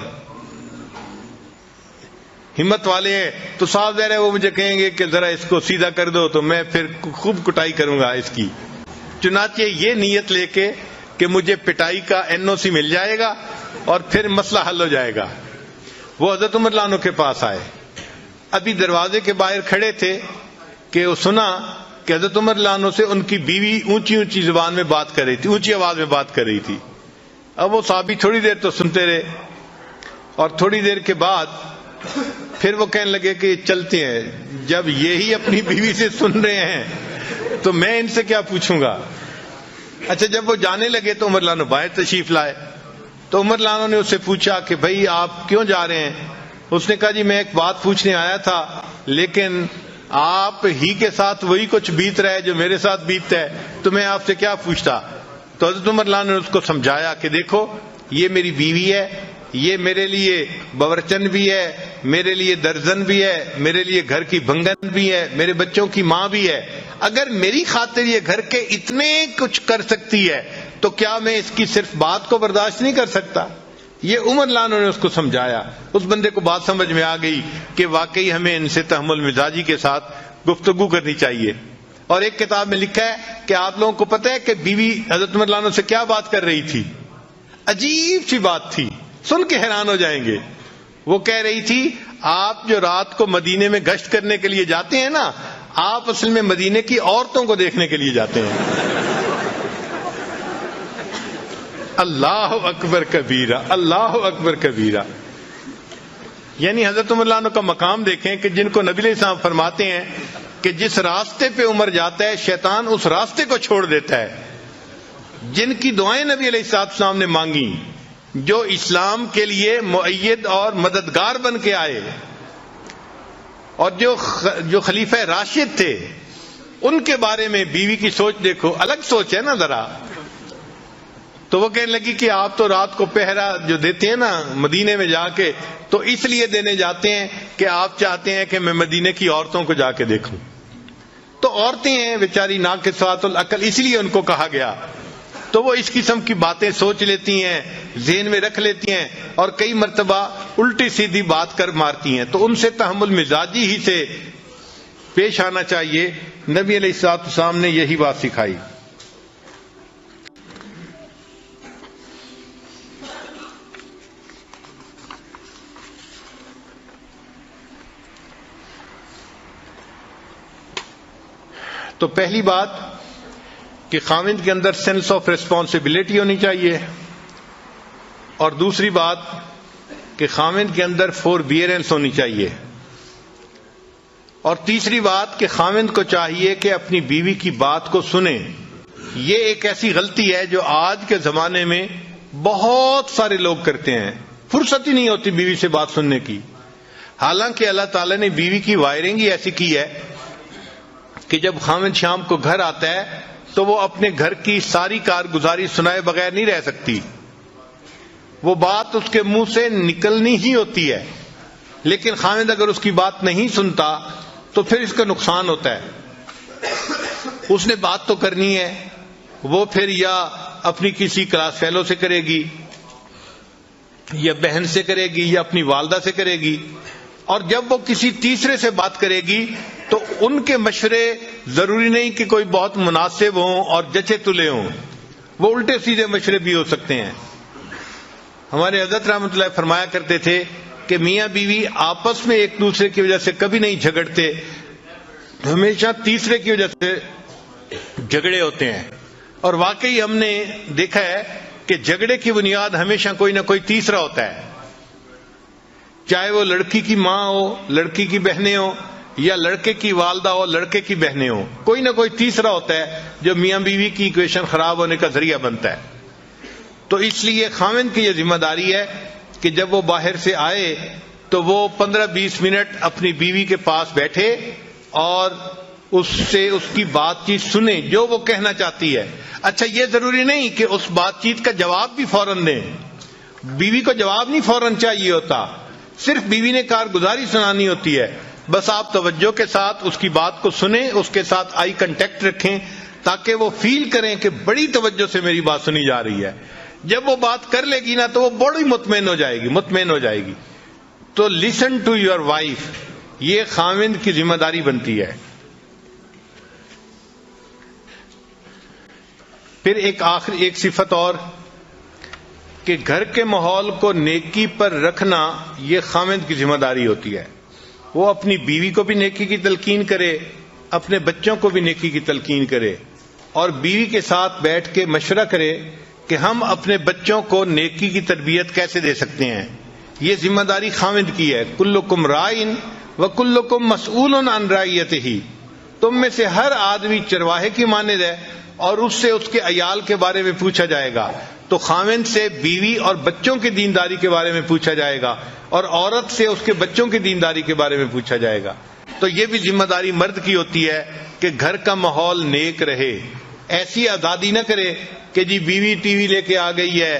ہمت والے ہیں، تو صاف ظاہر ہے وہ مجھے کہیں گے کہ ذرا اس کو سیدھا کر دو، تو میں پھر خوب کٹائی کروں گا اس کی۔ چنانچہ یہ نیت لے کے کہ مجھے پٹائی کا NOC مل جائے گا اور پھر مسئلہ حل ہو جائے گا، وہ حضرت عمر رضی اللہ عنہ کے پاس آئے۔ ابھی دروازے کے باہر کھڑے تھے کہ وہ سنا کہ حضرت عمر رضی اللہ عنہ سے ان کی بیوی اونچی اونچی زبان میں بات کر رہی تھی، اونچی آواز میں بات کر رہی تھی۔ اب وہ صحابی تھوڑی دیر تو سنتے رہے، اور تھوڑی دیر کے بعد پھر وہ کہنے لگے کہ چلتے ہیں، جب یہی اپنی بیوی سے سن رہے ہیں تو میں ان سے کیا پوچھوں گا۔ اچھا، جب وہ جانے لگے تو عمر رضی اللہ عنہ باہر تشریف لائے، تو عمر رضی اللہ عنہ نے اس سے پوچھا کہ بھائی آپ کیوں جا رہے ہیں؟ اس نے کہا جی میں ایک بات پوچھنے آیا تھا، لیکن آپ ہی کے ساتھ وہی کچھ بیت رہا ہے جو میرے ساتھ بیتتا ہے، تو میں آپ سے کیا پوچھتا۔ تو حضرت عمر رضی اللہ عنہ نے اس کو سمجھایا کہ دیکھو یہ میری بیوی ہے، یہ میرے لیے باورچن بھی ہے، میرے لیے درزن بھی ہے، میرے لیے گھر کی بھنگن بھی ہے، میرے بچوں کی ماں بھی ہے۔ اگر میری خاطر یہ گھر کے اتنے کچھ کر سکتی ہے تو کیا میں اس کی صرف بات کو برداشت نہیں کر سکتا؟ یہ عمر رضی اللہ عنہ نے اس کو سمجھایا۔ اس بندے کو بات سمجھ میں آ گئی کہ واقعی ہمیں ان سے تحمل مزاجی کے ساتھ گفتگو کرنی چاہیے۔ اور ایک کتاب میں لکھا ہے کہ آپ لوگوں کو پتہ ہے کہ بیوی حضرت عمر رضی اللہ عنہ سے کیا بات کر رہی تھی؟ عجیب سی بات تھی، سن کے حیران ہو جائیں گے۔ وہ کہہ رہی تھی آپ جو رات کو مدینے میں گشت کرنے کے لیے جاتے ہیں نا، آپ اصل میں مدینے کی عورتوں کو دیکھنے کے لیے جاتے ہیں۔ اللہ اکبر کبیرہ، اللہ اکبر کبیرہ۔ یعنی حضرت عمر رضی اللہ عنہ کا مقام دیکھیں کہ جن کو نبی علیہ السلام فرماتے ہیں کہ جس راستے پہ عمر جاتا ہے شیطان اس راستے کو چھوڑ دیتا ہے۔ جن کی دعائیں نبی علیہ السلام نے مانگی، جو اسلام کے لیے مؤید اور مددگار بن کے آئے، اور جو خلیفہ راشد تھے، ان کے بارے میں بیوی کی سوچ دیکھو، الگ سوچ ہے نا ذرا۔ تو وہ کہنے لگی کہ آپ تو رات کو پہرا جو دیتے ہیں نا مدینے میں جا کے، تو اس لیے دینے جاتے ہیں کہ آپ چاہتے ہیں کہ میں مدینے کی عورتوں کو جا کے دیکھوں۔ تو عورتیں ہیں بیچاری ناقصات العقل، اس لیے ان کو کہا گیا۔ تو وہ اس قسم کی باتیں سوچ لیتی ہیں، ذہن میں رکھ لیتی ہیں، اور کئی مرتبہ الٹی سیدھی بات کر مارتی ہیں۔ تو ان سے تحمل مزاجی ہی سے پیش آنا چاہیے۔ نبی علیہ السلام نے یہی بات سکھائی۔ تو پہلی بات کہ خاوند کے اندر سینس آف ریسپانسبلٹی ہونی چاہیے، اور دوسری بات کہ خاوند کے اندر فوربیئرنس ہونی چاہیے، اور تیسری بات کہ خاوند کو چاہیے کہ اپنی بیوی کی بات کو سنے۔ یہ ایک ایسی غلطی ہے جو آج کے زمانے میں بہت سارے لوگ کرتے ہیں، فرصت ہی نہیں ہوتی بیوی سے بات سننے کی۔ حالانکہ اللہ تعالیٰ نے بیوی کی وائرنگ ہی ایسی کی ہے کہ جب خاوند شام کو گھر آتا ہے تو وہ اپنے گھر کی ساری کارگزاری سنائے بغیر نہیں رہ سکتی، وہ بات اس کے منہ سے نکلنی ہی ہوتی ہے۔ لیکن خاوند اگر اس کی بات نہیں سنتا تو پھر اس کا نقصان ہوتا ہے۔ اس نے بات تو کرنی ہے، وہ پھر یا اپنی کسی کلاس فیلو سے کرے گی، یا بہن سے کرے گی، یا اپنی والدہ سے کرے گی، اور جب وہ کسی تیسرے سے بات کرے گی تو ان کے مشورے ضروری نہیں کہ کوئی بہت مناسب ہوں اور جچے تلے ہوں، وہ الٹے سیدھے مشورے بھی ہو سکتے ہیں۔ ہمارے حضرت رحمۃ اللہ فرمایا کرتے تھے کہ میاں بیوی آپس میں ایک دوسرے کی وجہ سے کبھی نہیں جھگڑتے، ہمیشہ تیسرے کی وجہ سے جھگڑے ہوتے ہیں. اور واقعی ہم نے دیکھا ہے کہ جھگڑے کی بنیاد ہمیشہ کوئی نہ کوئی تیسرا ہوتا ہے، چاہے وہ لڑکی کی ماں ہو، لڑکی کی بہنیں ہو، یا لڑکے کی والدہ ہو، لڑکے کی بہنیں ہو. کوئی نہ کوئی تیسرا ہوتا ہے جو میاں بیوی کی ایکویشن خراب ہونے کا ذریعہ بنتا ہے. تو اس لیے خاوند کی یہ ذمہ داری ہے کہ جب وہ باہر سے آئے تو وہ 15-20 منٹ اپنی بیوی کے پاس بیٹھے اور اس سے اس کی بات چیت سنیں جو وہ کہنا چاہتی ہے. اچھا، یہ ضروری نہیں کہ اس بات چیت کا جواب بھی فوراً دیں. بیوی کو جواب نہیں فوراً چاہیے ہوتا، صرف بیوی نے کارگزاری سنانی ہوتی ہے. بس آپ توجہ کے ساتھ اس کی بات کو سنیں، اس کے ساتھ آئی کنٹیکٹ رکھیں تاکہ وہ فیل کریں کہ بڑی توجہ سے میری بات سنی جا رہی ہے. جب وہ بات کر لے گی نا تو وہ بڑی مطمئن ہو جائے گی. تو لسن ٹو یور وائف، یہ خاوند کی ذمہ داری بنتی ہے. پھر ایک صفت اور کہ گھر کے ماحول کو نیکی پر رکھنا یہ خاوند کی ذمہ داری ہوتی ہے. وہ اپنی بیوی کو بھی نیکی کی تلقین کرے، اپنے بچوں کو بھی نیکی کی تلقین کرے، اور بیوی کے ساتھ بیٹھ کے مشورہ کرے کہ ہم اپنے بچوں کو نیکی کی تربیت کیسے دے سکتے ہیں. یہ ذمہ داری خاوند کی ہے. کلکم رائن وکلکم مسئول عن رعیتہ، تم میں سے ہر آدمی چرواہے کی مانند ہے اور اس سے اس کے عیال کے بارے میں پوچھا جائے گا. تو خاوند سے بیوی اور بچوں کی دینداری کے بارے میں پوچھا جائے گا، اور عورت سے اس کے بچوں کی دینداری کے بارے میں پوچھا جائے گا. تو یہ بھی ذمہ داری مرد کی ہوتی ہے کہ گھر کا ماحول نیک رہے. ایسی آزادی نہ کرے کہ جی بیوی ٹی وی لے کے آ گئی ہے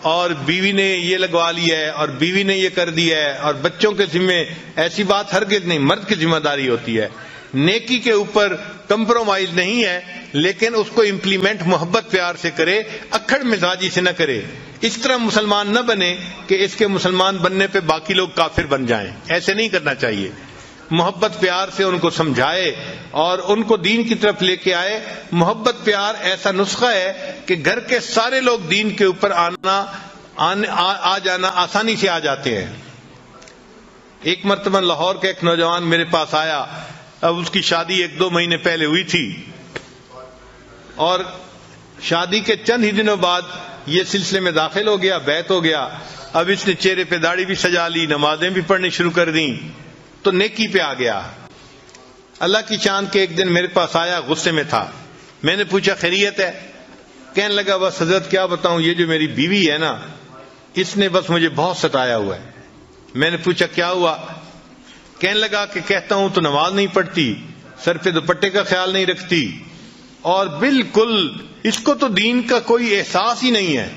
اور بیوی نے یہ لگوا لیا ہے اور بیوی نے یہ کر دیا ہے اور بچوں کے ذمے. ایسی بات ہرگز نہیں، مرد کی ذمہ داری ہوتی ہے. نیکی کے اوپر کمپرومائز نہیں ہے، لیکن اس کو امپلیمنٹ محبت پیار سے کرے، اکھڑ مزاجی سے نہ کرے. اس طرح مسلمان نہ بنے کہ اس کے مسلمان بننے پہ باقی لوگ کافر بن جائیں. ایسے نہیں کرنا چاہیے. محبت پیار سے ان کو سمجھائے اور ان کو دین کی طرف لے کے آئے. محبت پیار ایسا نسخہ ہے کہ گھر کے سارے لوگ دین کے اوپر آ جانا آسانی سے آ جاتے ہیں. ایک مرتبہ لاہور کا ایک نوجوان میرے پاس آیا. اب اس کی شادی 1-2 مہینے پہلے ہوئی تھی اور شادی کے چند ہی دنوں بعد یہ سلسلے میں داخل ہو گیا، بیعت ہو گیا. اب اس نے چہرے پہ داڑھی بھی سجا لی، نمازیں بھی پڑھنی شروع کر دیں، تو نیکی پہ آ گیا. اللہ کی شان کے ایک دن میرے پاس آیا، غصے میں تھا. میں نے پوچھا خیریت ہے؟ کہنے لگا بس حضرت کیا بتاؤں، یہ جو میری بیوی ہے نا اس نے بس مجھے بہت ستایا ہوا ہے. میں نے پوچھا کیا ہوا؟ کہنے لگا کہ کہتا ہوں تو نماز نہیں پڑھتی، سر پہ دوپٹے کا خیال نہیں رکھتی، اور بالکل اس کو تو دین کا کوئی احساس ہی نہیں ہے.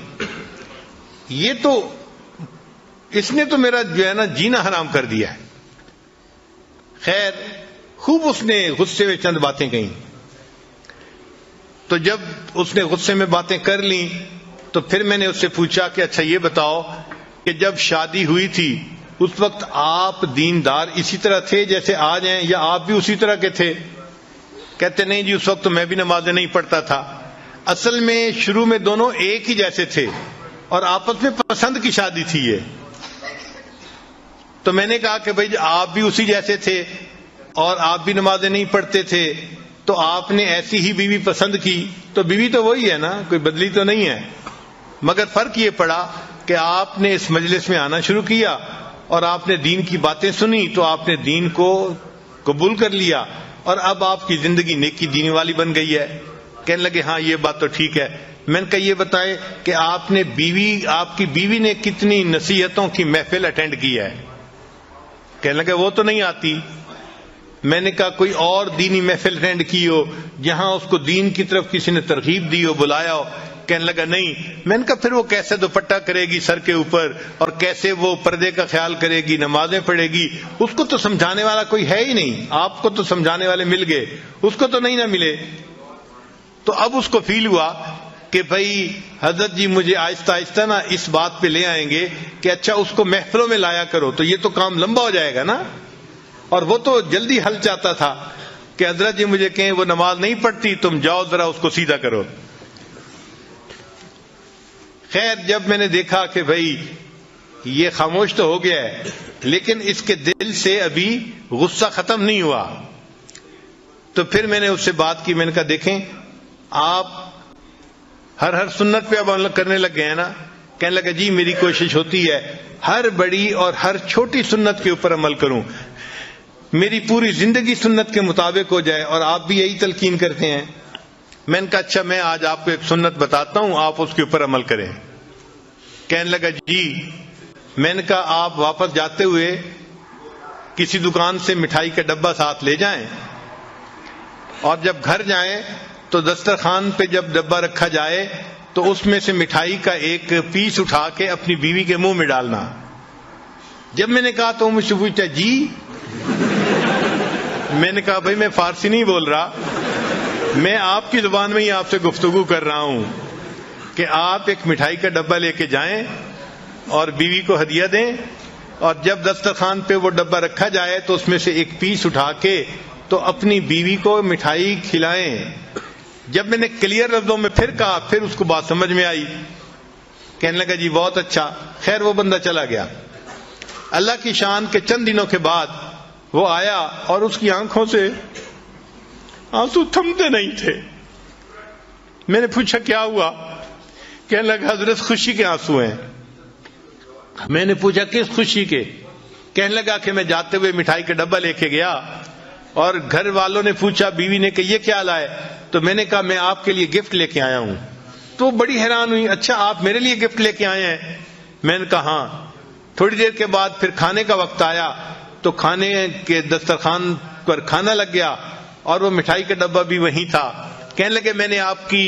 یہ تو اس نے تو میرا جو ہے نا جینا حرام کر دیا ہے. خیر خوب اس نے غصے میں چند باتیں کہیں. تو جب اس نے غصے میں باتیں کر لیں تو پھر میں نے اس سے پوچھا کہ اچھا یہ بتاؤ کہ جب شادی ہوئی تھی اس وقت آپ دیندار اسی طرح تھے جیسے آج ہیں، یا آپ بھی اسی طرح کے تھے؟ کہتے نہیں جی اس وقت تو میں بھی نمازیں نہیں پڑھتا تھا. اصل میں شروع میں دونوں ایک ہی جیسے تھے اور آپس میں پسند کی شادی تھی یہ. تو میں نے کہا کہ بھائی آپ بھی اسی جیسے تھے اور آپ بھی نمازیں نہیں پڑھتے تھے، تو آپ نے ایسی ہی بیوی پسند کی، تو بیوی تو وہی ہے نا، کوئی بدلی تو نہیں ہے. مگر فرق یہ پڑا کہ آپ نے اس مجلس میں آنا شروع کیا اور آپ نے دین کی باتیں سنی تو آپ نے دین کو قبول کر لیا اور اب آپ کی زندگی نیکی دین والی بن گئی ہے. کہنے لگے ہاں یہ بات تو ٹھیک ہے. میں نے کہا یہ بتائے کہ آپ کی بیوی نے کتنی نصیحتوں کی محفل اٹینڈ کی ہے؟ کہنے لگے وہ تو نہیں آتی. میں نے کہا کوئی اور دینی محفل اٹینڈ کی ہو جہاں اس کو دین کی طرف کسی نے ترغیب دی ہو، بلایا ہو؟ کہنے لگا نہیں. میں نے کہا پھر وہ کیسے دوپٹہ کرے گی سر کے اوپر اور کیسے وہ پردے کا خیال کرے گی، نمازیں پڑھے گی؟ اس کو تو سمجھانے والا کوئی ہے ہی نہیں. آپ کو تو سمجھانے والے مل گئے، اس کو تو نہیں نہ ملے. تو اب اس کو فیل ہوا کہ بھائی حضرت جی مجھے آہستہ آہستہ نا اس بات پہ لے آئیں گے کہ اچھا اس کو محفلوں میں لایا کرو، تو یہ تو کام لمبا ہو جائے گا نا. اور وہ تو جلدی حل چاہتا تھا کہ حضرت جی مجھے کہیں وہ نماز نہیں پڑھتی، تم جاؤ ذرا اس کو سیدھا کرو. خیر جب میں نے دیکھا کہ بھائی یہ خاموش تو ہو گیا ہے لیکن اس کے دل سے ابھی غصہ ختم نہیں ہوا، تو پھر میں نے اس سے بات کی. میں نے کہا دیکھیں آپ ہر سنت پہ اب عمل کرنے لگ گئے ہیں نا. کہنے لگا جی میری کوشش ہوتی ہے ہر بڑی اور ہر چھوٹی سنت کے اوپر عمل کروں، میری پوری زندگی سنت کے مطابق ہو جائے، اور آپ بھی یہی تلقین کرتے ہیں. میں نے کہا اچھا میں آج آپ کو ایک سنت بتاتا ہوں، آپ اس کے اوپر عمل کریں. کہنے لگا جی. میں نے کہا آپ واپس جاتے ہوئے کسی دکان سے مٹھائی کا ڈبہ ساتھ لے جائیں، اور جب گھر جائیں تو دسترخوان پہ جب ڈبہ رکھا جائے تو اس میں سے مٹھائی کا ایک پیس اٹھا کے اپنی بیوی کے منہ میں ڈالنا. جب میں نے کہا تو مجھ سے پوچھتا جی. میں نے کہا بھائی میں فارسی نہیں بول رہا، میں آپ کی زبان میں ہی آپ سے گفتگو کر رہا ہوں کہ آپ ایک مٹھائی کا ڈبہ لے کے جائیں اور بیوی کو ہدیہ دیں، اور جب دسترخوان پہ وہ ڈبہ رکھا جائے تو اس میں سے ایک پیس اٹھا کے تو اپنی بیوی کو مٹھائی کھلائیں. جب میں نے کلیئر لفظوں میں پھر کہا پھر اس کو بات سمجھ میں آئی. کہنے لگا جی بہت اچھا. خیر وہ بندہ چلا گیا. اللہ کی شان کے چند دنوں کے بعد وہ آیا اور اس کی آنکھوں سے آنسو تھمتے نہیں تھے. میں نے پوچھا کیا ہوا؟ کہنے لگا حضرت خوشی کے آنسو ہیں. میں نے پوچھا کس خوشی کے؟ کہنے لگا کہ میں جاتے ہوئے مٹھائی کا ڈبہ لے کے گیا اور گھر والوں نے پوچھا بیوی نے کہ یہ کیا لائے، تو میں نے کہا میں آپ کے لیے گفٹ لے کے آیا ہوں. تو بڑی حیران ہوئی، اچھا آپ میرے لیے گفٹ لے کے آئے ہیں؟ میں نے کہا ہاں. تھوڑی دیر کے بعد پھر کھانے کا وقت آیا تو کھانے کے دسترخوان پر کھانا لگ گیا اور وہ مٹھائی کا ڈبہ بھی وہیں تھا. کہنے لگے میں نے آپ کی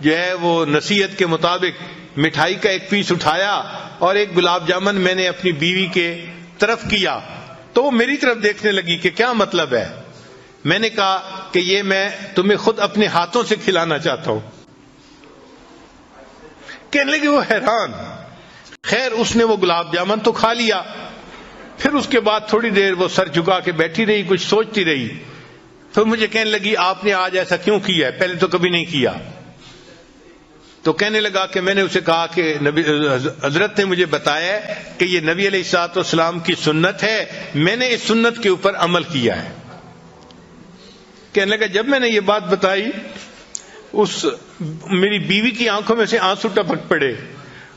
جو ہے وہ نصیحت کے مطابق مٹھائی کا ایک پیس اٹھایا اور ایک گلاب جامن میں نے اپنی بیوی کے طرف کیا تو وہ میری طرف دیکھنے لگی کہ کیا مطلب ہے. میں نے کہا کہ یہ میں تمہیں خود اپنے ہاتھوں سے کھلانا چاہتا ہوں. کہنے لگے وہ حیران. خیر اس نے وہ گلاب جامن تو کھا لیا. پھر اس کے بعد تھوڑی دیر وہ سر جھکا کے بیٹھی رہی، کچھ سوچتی رہی. پھر مجھے کہنے لگی آپ نے آج ایسا کیوں کیا ہے، پہلے تو کبھی نہیں کیا. تو کہنے لگا کہ میں نے اسے کہا کہ حضرت نے مجھے بتایا کہ یہ نبی علیہ الصلوۃ والسلام کی سنت ہے، میں نے اس سنت کے اوپر عمل کیا ہے. کہنے لگا جب میں نے یہ بات بتائی اس میری بیوی کی آنکھوں میں سے آنسو ٹپک پڑے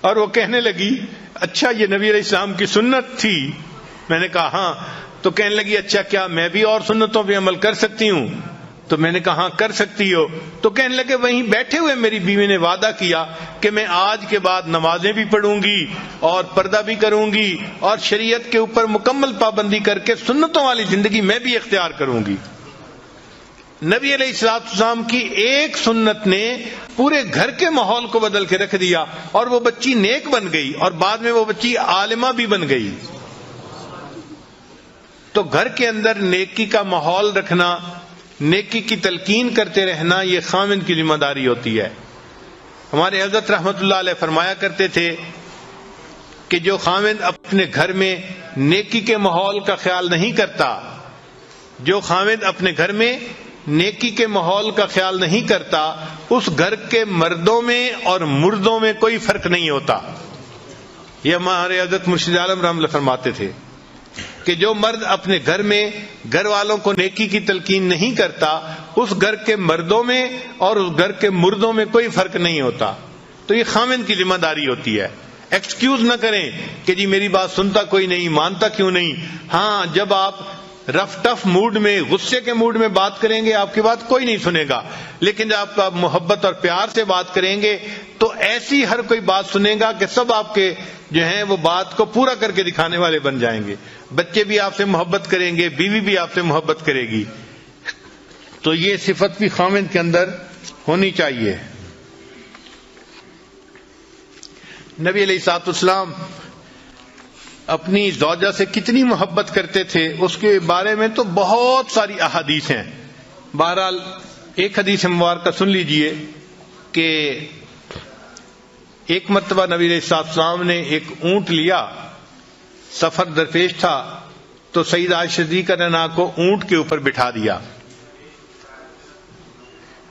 اور وہ کہنے لگی اچھا یہ نبی علیہ السلام کی سنت تھی. میں نے کہا ہاں. تو کہنے لگی اچھا کیا میں بھی اور سنتوں پہ عمل کر سکتی ہوں؟ تو میں نے کہا ہاں کر سکتی ہو. تو کہنے لگے وہیں بیٹھے ہوئے میری بیوی نے وعدہ کیا کہ میں آج کے بعد نمازیں بھی پڑھوں گی اور پردہ بھی کروں گی اور شریعت کے اوپر مکمل پابندی کر کے سنتوں والی زندگی میں بھی اختیار کروں گی. نبی علیہ الصلوۃ والسلام کی ایک سنت نے پورے گھر کے ماحول کو بدل کے رکھ دیا اور وہ بچی نیک بن گئی اور بعد میں وہ بچی عالمہ بھی بن گئی. تو گھر کے اندر نیکی کا ماحول رکھنا، نیکی کی تلقین کرتے رہنا، یہ خاوند کی ذمہ داری ہوتی ہے. ہمارے حضرت رحمت اللہ علیہ فرمایا کرتے تھے کہ جو خاوند اپنے گھر میں نیکی کے ماحول کا خیال نہیں کرتا، جو خاوند اپنے گھر میں نیکی کے ماحول کا خیال نہیں کرتا، اس گھر کے مردوں میں اور مردوں میں کوئی فرق نہیں ہوتا. یہ ہمارے حضرت مرشد عالم رحمۃ اللہ فرماتے تھے کہ جو مرد اپنے گھر میں گھر والوں کو نیکی کی تلقین نہیں کرتا، اس گھر کے مردوں میں اور اس گھر کے مردوں میں کوئی فرق نہیں ہوتا. تو یہ خاوند کی ذمہ داری ہوتی ہے. ایکسکیوز نہ کریں کہ جی میری بات سنتا کوئی نہیں، مانتا کیوں نہیں. ہاں جب آپ رف ٹف موڈ میں، غصے کے موڈ میں بات کریں گے آپ کی بات کوئی نہیں سنے گا، لیکن جب آپ محبت اور پیار سے بات کریں گے تو ایسی ہر کوئی بات سنے گا کہ سب آپ کے جو ہیں وہ بات کو پورا کر کے دکھانے والے بن جائیں گے. بچے بھی آپ سے محبت کریں گے، بیوی بھی آپ سے محبت کرے گی. تو یہ صفت بھی خاوند کے اندر ہونی چاہیے. نبی علیہ الصلوۃ والسلام اپنی زوجہ سے کتنی محبت کرتے تھے اس کے بارے میں تو بہت ساری احادیث ہیں. بہرحال ایک حدیث مبارکہ سن لیجئے کہ ایک مرتبہ نبی علیہ الصلوۃ والسلام نے ایک اونٹ لیا، سفر درپیش تھا، تو سیدہ عائشہ صدیقہ رضی کو اونٹ کے اوپر بٹھا دیا.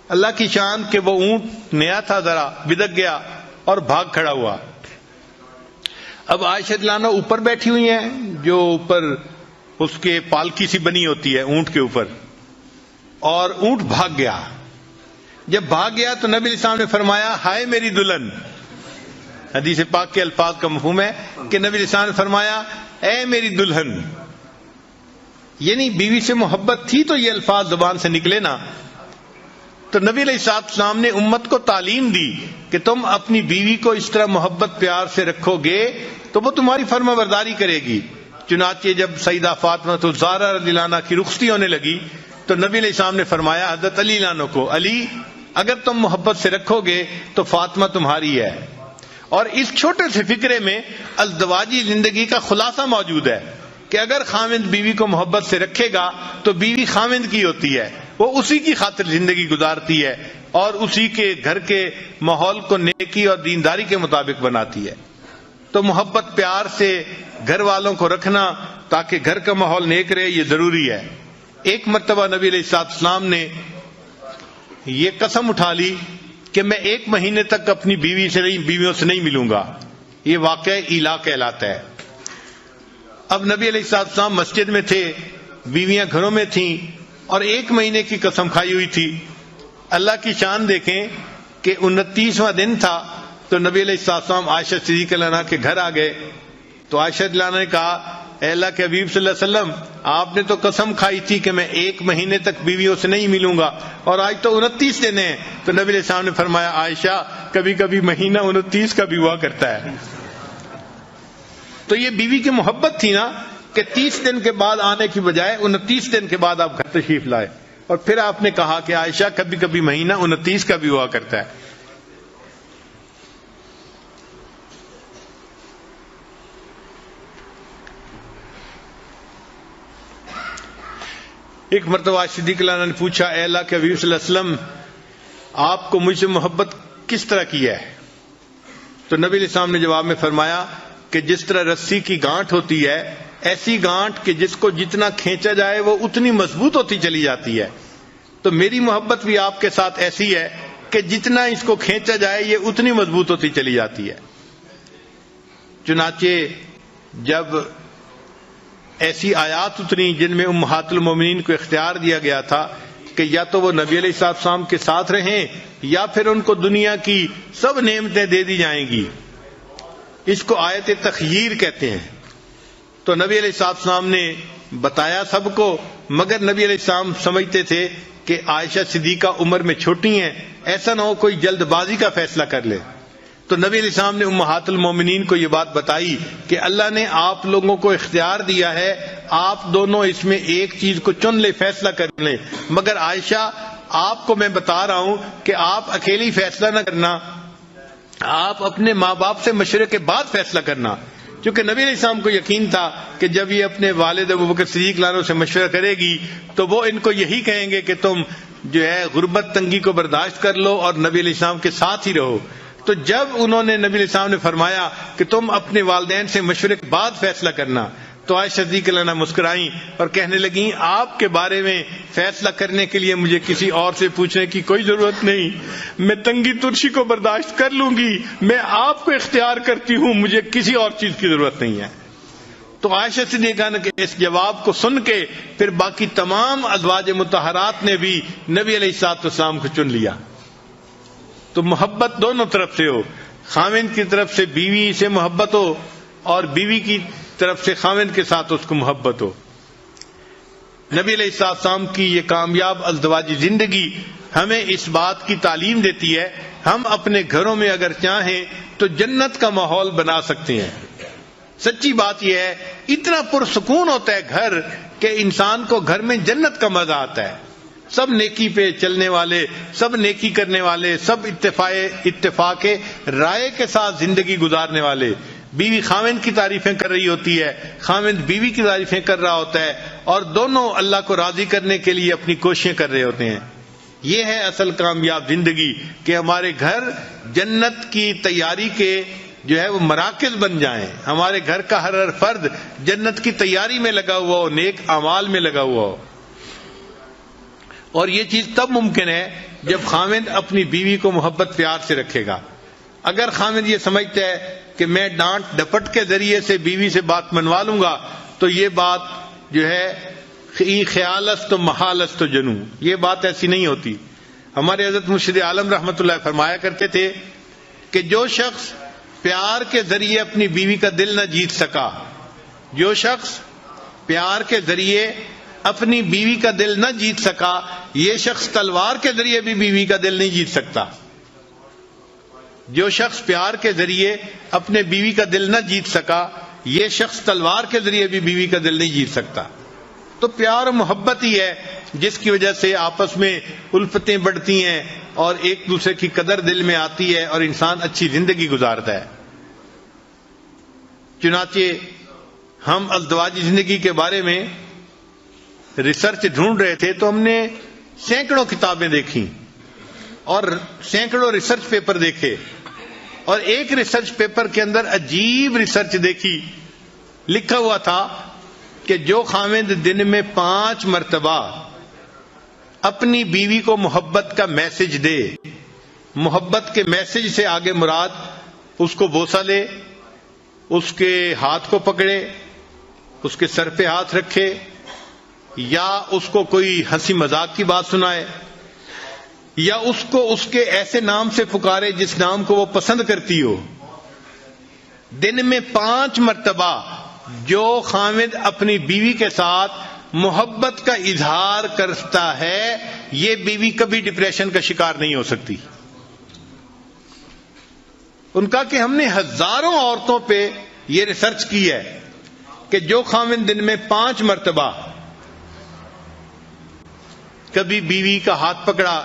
اللہ کی شان کہ وہ اونٹ نیا تھا، ذرا بدک گیا اور بھاگ کھڑا ہوا. اب عائشہ رضی اللہ عنہا اوپر بیٹھی ہوئی ہیں, جو اوپر اس کے پالکی سی بنی ہوتی ہے اونٹ کے اوپر, اور اونٹ بھاگ گیا. جب بھاگ گیا تو نبی علیہ السلام نے فرمایا ہائے میری دلہن. حدیث پاک کے الفاظ کا مفہوم ہے کہ نبی علیہ السلام نے فرمایا اے میری دلہن, یعنی بیوی سے محبت تھی تو یہ الفاظ زبان سے نکلے نا. تو نبی علیہ السلام نے امت کو تعلیم دی کہ تم اپنی بیوی کو اس طرح محبت پیار سے رکھو گے تو وہ تمہاری فرما برداری کرے گی. چنانچہ جب سیدہ فاطمہ الزہرا رضی اللہ عنہا کی رخصتی ہونے لگی تو نبی علیہ السلام نے فرمایا حضرت علی رضی اللہ عنہ کو, علی اگر تم محبت سے رکھو گے تو فاطمہ تمہاری ہے. اور اس چھوٹے سے فکرے میں ازدواجی زندگی کا خلاصہ موجود ہے کہ اگر خاوند بیوی کو محبت سے رکھے گا تو بیوی خاوند کی ہوتی ہے, وہ اسی کی خاطر زندگی گزارتی ہے اور اسی کے گھر کے ماحول کو نیکی اور دینداری کے مطابق بناتی ہے. تو محبت پیار سے گھر والوں کو رکھنا تاکہ گھر کا ماحول نیک رہے, یہ ضروری ہے. ایک مرتبہ نبی علیہ السلام نے یہ قسم اٹھا لی کہ میں 1 مہینے تک اپنی بیویوں سے نہیں ملوں گا. یہ واقعہ ایلا کہلاتا ہے. اب نبی علیہ السلام مسجد میں تھے, بیویاں گھروں میں تھیں اور 1 مہینے کی قسم کھائی ہوئی تھی. اللہ کی شان دیکھیں کہ 29واں دن تھا تو نبی علیہ السلام عائشہ صدیقہ رضی اللہ عنہا کے گھر آ گئے. تو عائشہ رضی اللہ عنہا نے کہا اے اللہ کے حبیب صلی اللہ علیہ وسلم, آپ نے تو قسم کھائی تھی کہ میں 1 مہینے تک بیویوں سے نہیں ملوں گا اور آج تو 29 دن ہیں. تو نبی علیہ السلام نے فرمایا عائشہ کبھی کبھی مہینہ 29 کا بھی ہوا کرتا ہے. تو یہ بیوی کی محبت تھی نا کہ 30 دن کے بعد آنے کی بجائے 29 دن کے بعد آپ گھر تشریف لائے, اور پھر آپ نے کہا کہ عائشہ کبھی کبھی مہینہ 29 کا بھی ہوا کرتا ہے. ایک مرتبہ صدیق اللہ نے پوچھا اے اللہ کے حبیب صلی اللہ علیہ وسلم, آپ کو مجھ سے محبت کس طرح کی ہے؟ تو نبی علیہ السلام نے جواب میں فرمایا کہ جس طرح رسی کی گانٹھ ہوتی ہے ایسی گانٹھ کہ جس کو جتنا کھینچا جائے وہ اتنی مضبوط ہوتی چلی جاتی ہے. تو میری محبت بھی آپ کے ساتھ ایسی ہے کہ جتنا اس کو کھینچا جائے یہ اتنی مضبوط ہوتی چلی جاتی ہے. چنانچہ جب ایسی آیات اتری جن میں امہات المومنین کو اختیار دیا گیا تھا کہ یا تو وہ نبی علیہ السلام کے ساتھ رہیں یا پھر ان کو دنیا کی سب نعمتیں دے دی جائیں گی, اس کو آیت تخییر کہتے ہیں. تو نبی علیہ السلام نے بتایا سب کو, مگر نبی علیہ السلام سمجھتے تھے کہ عائشہ صدیقہ عمر میں چھوٹی ہیں, ایسا نہ ہو کوئی جلد بازی کا فیصلہ کر لے. تو نبی علیہ السلام نے امہات المومنین کو یہ بات بتائی کہ اللہ نے آپ لوگوں کو اختیار دیا ہے, آپ دونوں اس میں ایک چیز کو چن لیں, فیصلہ کر لیں, مگر عائشہ آپ کو میں بتا رہا ہوں کہ آپ اکیلی فیصلہ نہ کرنا, آپ اپنے ماں باپ سے مشورے کے بعد فیصلہ کرنا. کیونکہ نبی علیہ السلام کو یقین تھا کہ جب یہ اپنے والد ابوبکر صدیق رضی اللہ عنہ سے مشورہ کرے گی تو وہ ان کو یہی کہیں گے کہ تم جو ہے غربت تنگی کو برداشت کر لو اور نبی علیہ السلام کے ساتھ ہی رہو. تو جب انہوں نے نبی علیہ السلام نے فرمایا کہ تم اپنے والدین سے مشورے کے بعد فیصلہ کرنا, تو عائشہ صدیقہ رضی اللہ عنہا مسکرائیں اور کہنے لگیں آپ کے بارے میں فیصلہ کرنے کے لیے مجھے کسی اور سے پوچھنے کی کوئی ضرورت نہیں, میں تنگی ترشی کو برداشت کر لوں گی, میں آپ کو اختیار کرتی ہوں, مجھے کسی اور چیز کی ضرورت نہیں ہے. تو عائشہ صدیقہ کے اس جواب کو سن کے پھر باقی تمام ازواج مطہرات نے بھی نبی علیہ السلام کو چن لیا. تو محبت دونوں طرف سے ہو, خاوند کی طرف سے بیوی سے محبت ہو اور بیوی کی طرف سے خاوند کے ساتھ اس کو محبت ہو. نبی علیہ السلام کی یہ کامیاب ازدواجی زندگی ہمیں اس بات کی تعلیم دیتی ہے ہم اپنے گھروں میں اگر چاہیں تو جنت کا ماحول بنا سکتے ہیں. سچی بات یہ ہے اتنا پرسکون ہوتا ہے گھر کہ انسان کو گھر میں جنت کا مزہ آتا ہے. سب نیکی پہ چلنے والے, سب نیکی کرنے والے, سب اتفاق رائے کے ساتھ زندگی گزارنے والے. بیوی خاوند کی تعریفیں کر رہی ہوتی ہے, خاوند بیوی کی تعریفیں کر رہا ہوتا ہے, اور دونوں اللہ کو راضی کرنے کے لیے اپنی کوششیں کر رہے ہوتے ہیں. یہ ہے اصل کامیاب زندگی کہ ہمارے گھر جنت کی تیاری کے جو ہے وہ مراکز بن جائیں, ہمارے گھر کا ہر فرد جنت کی تیاری میں لگا ہوا ہو, نیک اعمال میں لگا ہوا ہو. اور یہ چیز تب ممکن ہے جب خاوند اپنی بیوی کو محبت پیار سے رکھے گا. اگر خامد یہ سمجھتا ہے کہ میں ڈانٹ ڈپٹ کے ذریعے سے بیوی سے بات منوا لوں گا تو یہ بات جو ہے خیال است و محال است و جنو، یہ بات ایسی نہیں ہوتی. ہمارے حضرت مرشد عالم رحمۃ اللہ فرمایا کرتے تھے کہ جو شخص پیار کے ذریعے اپنی بیوی کا دل نہ جیت سکا، جو شخص پیار کے ذریعے اپنی بیوی کا دل نہ جیت سکا، یہ شخص تلوار کے ذریعے بھی بیوی کا دل نہیں جیت سکتا. جو شخص پیار کے ذریعے اپنے بیوی کا دل نہ جیت سکا، یہ شخص تلوار کے ذریعے بھی بیوی کا دل نہیں جیت سکتا. تو پیار و محبت ہی ہے جس کی وجہ سے آپس میں الفتیں بڑھتی ہیں اور ایک دوسرے کی قدر دل میں آتی ہے اور انسان اچھی زندگی گزارتا ہے. چنانچہ ہم ازدواجی زندگی کے بارے میں ریسرچ ڈھونڈ رہے تھے تو ہم نے سینکڑوں کتابیں دیکھی اور سینکڑوں ریسرچ پیپر دیکھے، اور ایک ریسرچ پیپر کے اندر عجیب ریسرچ دیکھی. لکھا ہوا تھا کہ جو خاوند دن میں 5 مرتبہ اپنی بیوی کو محبت کا میسج دے، محبت کے میسج سے آگے مراد اس کو بوسہ لے، اس کے ہاتھ کو پکڑے، اس کے سر پہ ہاتھ رکھے، یا اس کو کوئی ہنسی مذاق کی بات سنائے، یا اس کو اس کے ایسے نام سے پکارے جس نام کو وہ پسند کرتی ہو. دن میں 5 مرتبہ جو خاوند اپنی بیوی کے ساتھ محبت کا اظہار کرتا ہے، یہ بیوی کبھی ڈپریشن کا شکار نہیں ہو سکتی. ان کا کہ ہم نے ہزاروں عورتوں پہ یہ ریسرچ کی ہے کہ جو خاوند دن میں 5 مرتبہ کبھی بیوی کا ہاتھ پکڑا،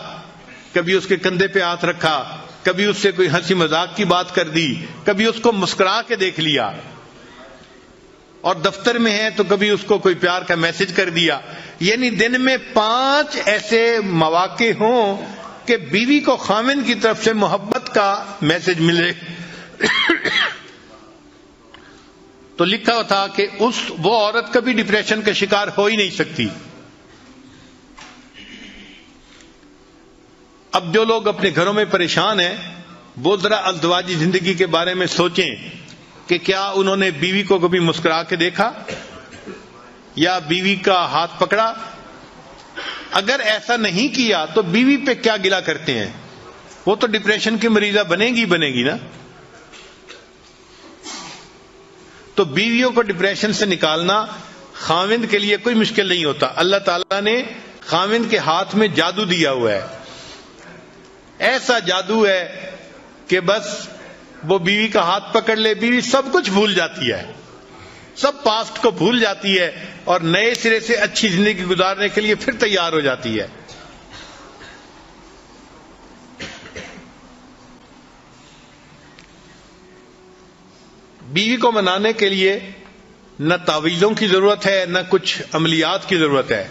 کبھی اس کے کندھے پہ ہاتھ رکھا، کبھی اس سے کوئی ہنسی مذاق کی بات کر دی، کبھی اس کو مسکرا کے دیکھ لیا، اور دفتر میں ہے تو کبھی اس کو کوئی پیار کا میسج کر دیا، یعنی دن میں 5 ایسے مواقع ہوں کہ بیوی کو خاوند کی طرف سے محبت کا میسج ملے تو لکھا تھا کہ وہ عورت کبھی ڈپریشن کا شکار ہو ہی نہیں سکتی. اب جو لوگ اپنے گھروں میں پریشان ہیں وہ ذرا ازدواجی زندگی کے بارے میں سوچیں کہ کیا انہوں نے بیوی کو کبھی مسکرا کے دیکھا یا بیوی کا ہاتھ پکڑا؟ اگر ایسا نہیں کیا تو بیوی پہ کیا گلہ کرتے ہیں؟ وہ تو ڈپریشن کی مریضہ بنے گی نا. تو بیویوں کو ڈپریشن سے نکالنا خاوند کے لیے کوئی مشکل نہیں ہوتا. اللہ تعالیٰ نے خاوند کے ہاتھ میں جادو دیا ہوا ہے، ایسا جادو ہے کہ بس وہ بیوی کا ہاتھ پکڑ لے، بیوی سب کچھ بھول جاتی ہے، سب پاسٹ کو بھول جاتی ہے اور نئے سرے سے اچھی زندگی گزارنے کے لیے پھر تیار ہو جاتی ہے. بیوی کو منانے کے لیے نہ تعویذوں کی ضرورت ہے نہ کچھ عملیات کی ضرورت ہے.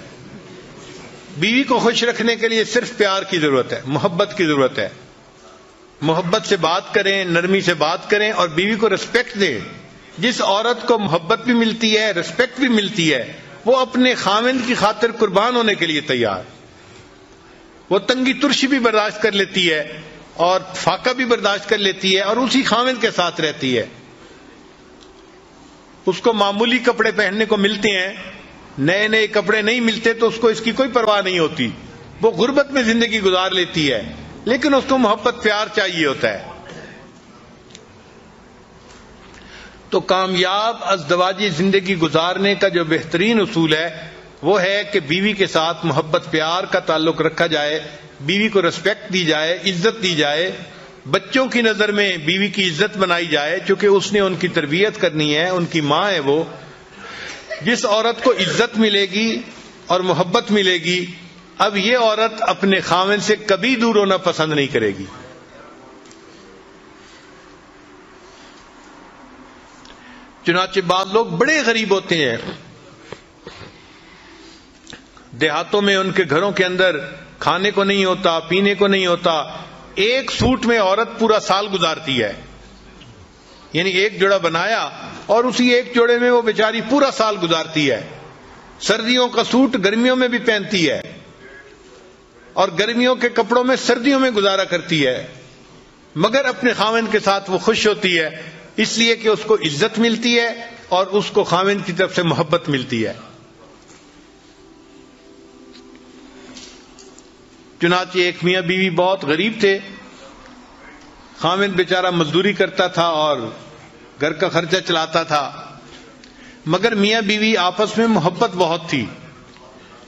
بیوی کو خوش رکھنے کے لیے صرف پیار کی ضرورت ہے، محبت کی ضرورت ہے. محبت سے بات کریں، نرمی سے بات کریں اور بیوی کو ریسپیکٹ دیں. جس عورت کو محبت بھی ملتی ہے، ریسپیکٹ بھی ملتی ہے، وہ اپنے خاوند کی خاطر قربان ہونے کے لیے تیار. وہ تنگی ترشی بھی برداشت کر لیتی ہے اور فاقہ بھی برداشت کر لیتی ہے اور اسی خاوند کے ساتھ رہتی ہے. اس کو معمولی کپڑے پہننے کو ملتے ہیں، نئے نئے کپڑے نہیں ملتے تو اس کو اس کی کوئی پرواہ نہیں ہوتی. وہ غربت میں زندگی گزار لیتی ہے لیکن اس کو محبت پیار چاہیے ہوتا ہے. تو کامیاب ازدواجی زندگی گزارنے کا جو بہترین اصول ہے وہ ہے کہ بیوی کے ساتھ محبت پیار کا تعلق رکھا جائے، بیوی کو ریسپیکٹ دی جائے، عزت دی جائے، بچوں کی نظر میں بیوی کی عزت بنائی جائے چونکہ اس نے ان کی تربیت کرنی ہے، ان کی ماں ہے وہ. جس عورت کو عزت ملے گی اور محبت ملے گی، اب یہ عورت اپنے خاوند سے کبھی دور ہونا پسند نہیں کرے گی. چنانچہ بعض لوگ بڑے غریب ہوتے ہیں، دیہاتوں میں ان کے گھروں کے اندر کھانے کو نہیں ہوتا، پینے کو نہیں ہوتا، ایک سوٹ میں عورت پورا سال گزارتی ہے. یعنی ایک جوڑا بنایا اور اسی ایک جوڑے میں وہ بیچاری پورا سال گزارتی ہے. سردیوں کا سوٹ گرمیوں میں بھی پہنتی ہے اور گرمیوں کے کپڑوں میں سردیوں میں گزارا کرتی ہے. مگر اپنے خاوند کے ساتھ وہ خوش ہوتی ہے اس لیے کہ اس کو عزت ملتی ہے اور اس کو خاوند کی طرف سے محبت ملتی ہے۔ چنانچہ ایک میاں بیوی بہت غریب تھے، خاوند بیچارہ مزدوری کرتا تھا اور گھر کا خرچہ چلاتا تھا، مگر میاں بیوی آپس میں محبت بہت تھی۔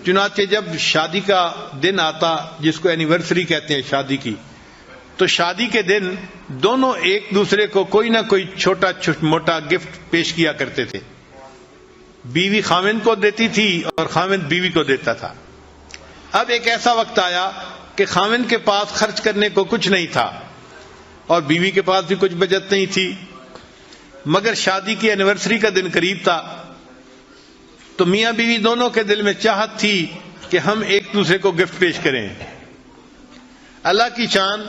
چنانچہ جب شادی کا دن آتا، جس کو اینیورسری کہتے ہیں شادی کی، تو شادی کے دن دونوں ایک دوسرے کو کوئی نہ کوئی چھوٹا موٹا گفٹ پیش کیا کرتے تھے۔ بیوی خاوند کو دیتی تھی اور خاوند بیوی کو دیتا تھا۔ اب ایک ایسا وقت آیا کہ خاوند کے پاس خرچ کرنے کو کچھ نہیں تھا اور بیوی کے پاس بھی کچھ بچت نہیں تھی، مگر شادی کی اینیورسری کا دن قریب تھا، تو میاں بیوی دونوں کے دل میں چاہت تھی کہ ہم ایک دوسرے کو گفٹ پیش کریں۔ اللہ کی شان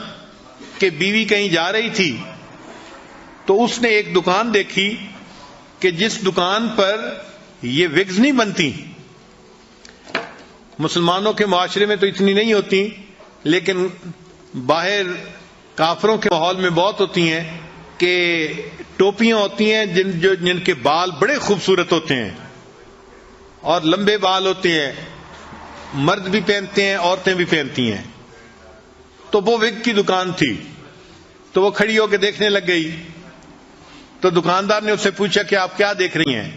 کہ بیوی کہیں جا رہی تھی تو اس نے ایک دکان دیکھی کہ جس دکان پر یہ وگز نہیں بنتی، مسلمانوں کے معاشرے میں تو اتنی نہیں ہوتی، لیکن باہر کافروں کے ماحول میں بہت ہوتی ہیں کہ ٹوپیاں ہوتی ہیں جن کے بال بڑے خوبصورت ہوتے ہیں اور لمبے بال ہوتے ہیں، مرد بھی پہنتے ہیں عورتیں بھی پہنتی ہیں۔ تو وہ وگ کی دکان تھی، تو وہ کھڑی ہو کے دیکھنے لگ گئی، تو دکاندار نے اس سے پوچھا کہ آپ کیا دیکھ رہی ہیں؟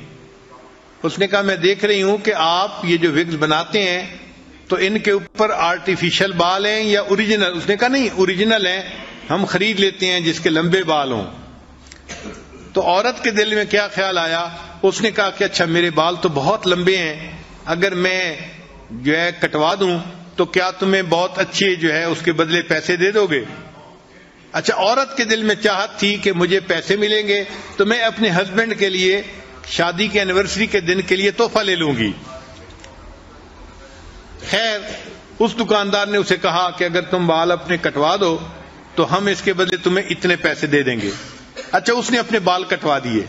اس نے کہا میں دیکھ رہی ہوں کہ آپ یہ جو وگز بناتے ہیں تو ان کے اوپر آرٹیفیشل بال ہیں یا اوریجنل؟ اس نے کہا نہیں، اوریجنل ہیں، ہم خرید لیتے ہیں جس کے لمبے بال ہوں۔ تو عورت کے دل میں کیا خیال آیا؟ اس نے کہا کہ اچھا میرے بال تو بہت لمبے ہیں، اگر میں جو ہے کٹوا دوں تو کیا تمہیں بہت اچھے جو ہے اس کے بدلے پیسے دے دو گے؟ اچھا، عورت کے دل میں چاہت تھی کہ مجھے پیسے ملیں گے تو میں اپنے ہسبینڈ کے لیے شادی کے اینیورسری کے دن کے لیے تحفہ لے لوں گی۔ خیر، اس دکاندار نے اسے کہا کہ اگر تم بال اپنے کٹوا دو تو ہم اس کے بدلے تمہیں اتنے پیسے دے دیں گے۔ اچھا، اس نے اپنے بال کٹوا دیے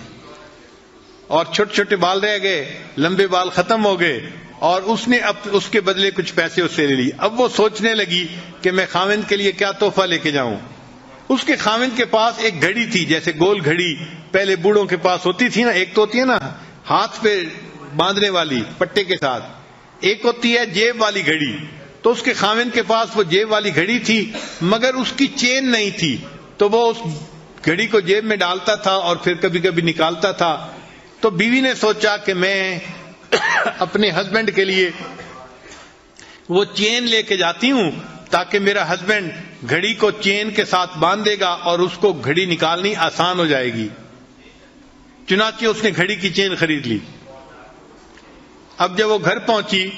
اور چھوٹے چھوٹے بال رہ گئے، لمبے بال ختم ہو گئے، اور اس نے اس کے بدلے کچھ پیسے اس سے لے لیے۔ اب وہ سوچنے لگی کہ میں خاوند کے لیے کیا تحفہ لے کے جاؤں۔ اس کے خاوند کے پاس ایک گھڑی تھی، جیسے گول گھڑی پہلے بوڑھوں کے پاس ہوتی تھی نا، ایک تو ہوتی ہے نا ہاتھ پہ باندھنے والی پٹے کے ساتھ، ایک ہوتی ہے جیب والی گھڑی۔ تو اس کے خاوند کے پاس وہ جیب والی گھڑی تھی، مگر اس کی چین نہیں تھی، تو وہ اس گھڑی کو جیب میں ڈالتا تھا اور پھر کبھی کبھی نکالتا تھا۔ تو بیوی نے سوچا کہ میں اپنے ہسبینڈ کے لیے وہ چین لے کے جاتی ہوں تاکہ میرا ہسبینڈ گھڑی کو چین کے ساتھ باندھ دے گا اور اس کو گھڑی نکالنی آسان ہو جائے گی۔ چنانچہ اس نے گھڑی کی چین خرید لی۔ اب جب وہ گھر پہنچی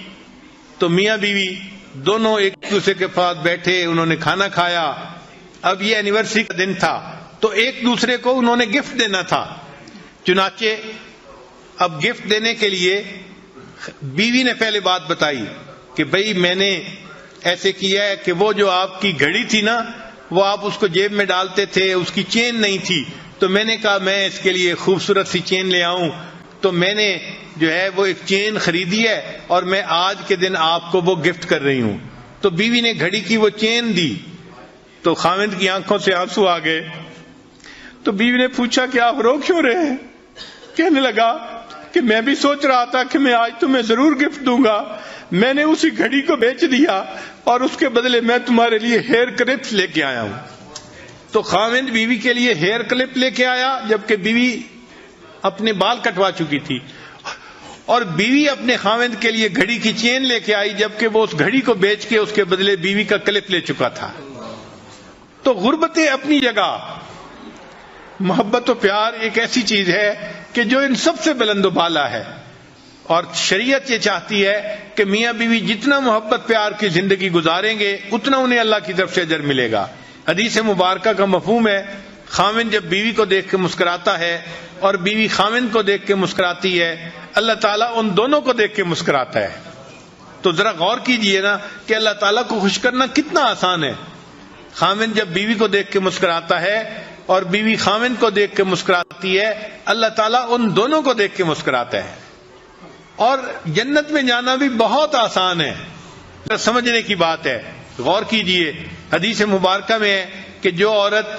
تو میاں بیوی دونوں ایک دوسرے کے پاس بیٹھے، انہوں نے کھانا کھایا۔ اب یہ اینیورسری کا دن تھا تو ایک دوسرے کو انہوں نے گفٹ دینا تھا۔ چنانچہ اب گفٹ دینے کے لیے بیوی نے پہلے بات بتائی کہ بھئی میں نے ایسے کیا ہے کہ وہ جو آپ کی گھڑی تھی نا، وہ آپ اس کو جیب میں ڈالتے تھے، اس کی چین نہیں تھی، تو میں نے کہا میں اس کے لیے خوبصورت سی چین لے آؤں، تو میں نے جو ہے وہ ایک چین خریدی ہے اور میں آج کے دن آپ کو وہ گفٹ کر رہی ہوں۔ تو بیوی نے گھڑی کی وہ چین دی تو خاوند کی آنکھوں سے آنسو آ گئے۔ تو بیوی نے پوچھا کہ آپ رو کیوں رہے ہیں؟ کہنے لگا کہ میں بھی سوچ رہا تھا کہ میں آج تمہیں ضرور گفٹ دوں گا، میں نے اسی گھڑی کو بیچ دیا اور اس کے بدلے میں تمہارے لیے ہیئر کلپس لے کے آیا ہوں۔ تو خاوند بیوی کے لیے ہیئر کلپ لے کے آیا، جبکہ بیوی اپنے بال کٹوا چکی تھی، اور بیوی اپنے خاوند کے لیے گھڑی کی چین لے کے آئی، جبکہ وہ اس گھڑی کو بیچ کے اس کے بدلے بیوی کا کلپ لے چکا تھا۔ تو غربتیں اپنی جگہ، محبت و پیار ایک ایسی چیز ہے کہ جو ان سب سے بلند و بالا ہے، اور شریعت یہ چاہتی ہے کہ میاں بیوی جتنا محبت پیار کی زندگی گزاریں گے اتنا انہیں اللہ کی طرف سے اجر ملے گا۔ حدیث مبارکہ کا مفہوم ہے، خاوند جب بیوی کو دیکھ کے مسکراتا ہے اور بیوی خاوند کو دیکھ کے مسکراتی ہے، اللہ تعالیٰ ان دونوں کو دیکھ کے مسکراتا ہے۔ تو ذرا غور کیجئے نا کہ اللہ تعالیٰ کو خوش کرنا کتنا آسان ہے۔ خاوند جب بیوی کو دیکھ کے مسکراتا ہے اور بیوی خاوند کو دیکھ کے مسکراتی ہے، اللہ تعالیٰ ان دونوں کو دیکھ کے مسکراتا ہے۔ اور جنت میں جانا بھی بہت آسان ہے، سمجھنے کی بات ہے۔ غور کیجئے، حدیث مبارکہ میں ہے کہ جو عورت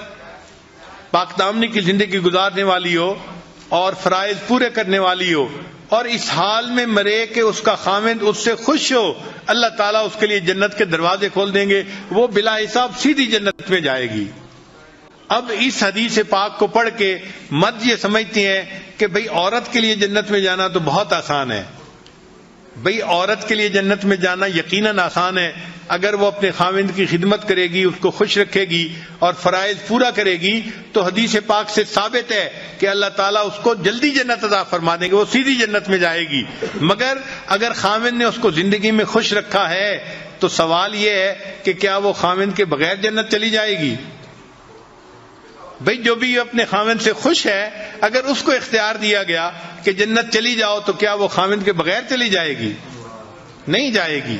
پاک دامنی کی زندگی گزارنے والی ہو اور فرائض پورے کرنے والی ہو اور اس حال میں مرے کہ اس کا خاوند اس سے خوش ہو، اللہ تعالیٰ اس کے لیے جنت کے دروازے کھول دیں گے، وہ بلا حساب سیدھی جنت میں جائے گی۔ اب اس حدیث پاک کو پڑھ کے مرد یہ سمجھتے ہیں کہ بھئی عورت کے لیے جنت میں جانا تو بہت آسان ہے، بھئی عورت کے لیے جنت میں جانا یقیناً آسان ہے، اگر وہ اپنے خاوند کی خدمت کرے گی، اس کو خوش رکھے گی اور فرائض پورا کرے گی تو حدیث پاک سے ثابت ہے کہ اللہ تعالیٰ اس کو جلدی جنت عطا فرما دیں گے، وہ سیدھی جنت میں جائے گی۔ مگر اگر خاوند نے اس کو زندگی میں خوش رکھا ہے تو سوال یہ ہے کہ کیا وہ خاوند کے بغیر جنت چلی جائے گی؟ بھئی جو بھی اپنے خاوند سے خوش ہے، اگر اس کو اختیار دیا گیا کہ جنت چلی جاؤ تو کیا وہ خاوند کے بغیر چلی جائے گی؟ نہیں جائے گی،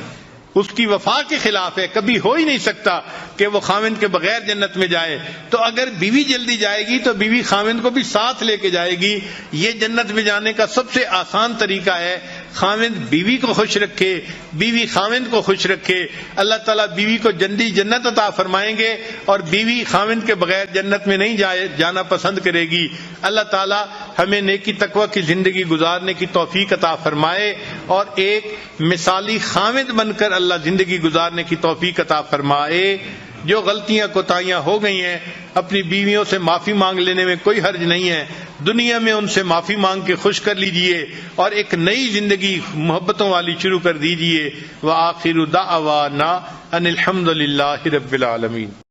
اس کی وفا کے خلاف ہے، کبھی ہو ہی نہیں سکتا کہ وہ خاوند کے بغیر جنت میں جائے۔ تو اگر بیوی جلدی جائے گی تو بیوی خاوند کو بھی ساتھ لے کے جائے گی۔ یہ جنت میں جانے کا سب سے آسان طریقہ ہے، خاوند بیوی کو خوش رکھے، بیوی خاوند کو خوش رکھے، اللہ تعالیٰ بیوی کو جلدی جنت عطا فرمائیں گے اور بیوی خاوند کے بغیر جنت میں نہیں جانا پسند کرے گی۔ اللہ تعالیٰ ہمیں نیکی تقوی کی زندگی گزارنے کی توفیق عطا فرمائے اور ایک مثالی خاوند بن کر اللہ زندگی گزارنے کی توفیق عطا فرمائے۔ جو غلطیاں کوتاہیاں ہو گئی ہیں اپنی بیویوں سے معافی مانگ لینے میں کوئی حرج نہیں ہے، دنیا میں ان سے معافی مانگ کے خوش کر لیجئے اور ایک نئی زندگی محبتوں والی شروع کر دیجئے۔ وآخر دعوانا ان الحمد للہ رب العالمین۔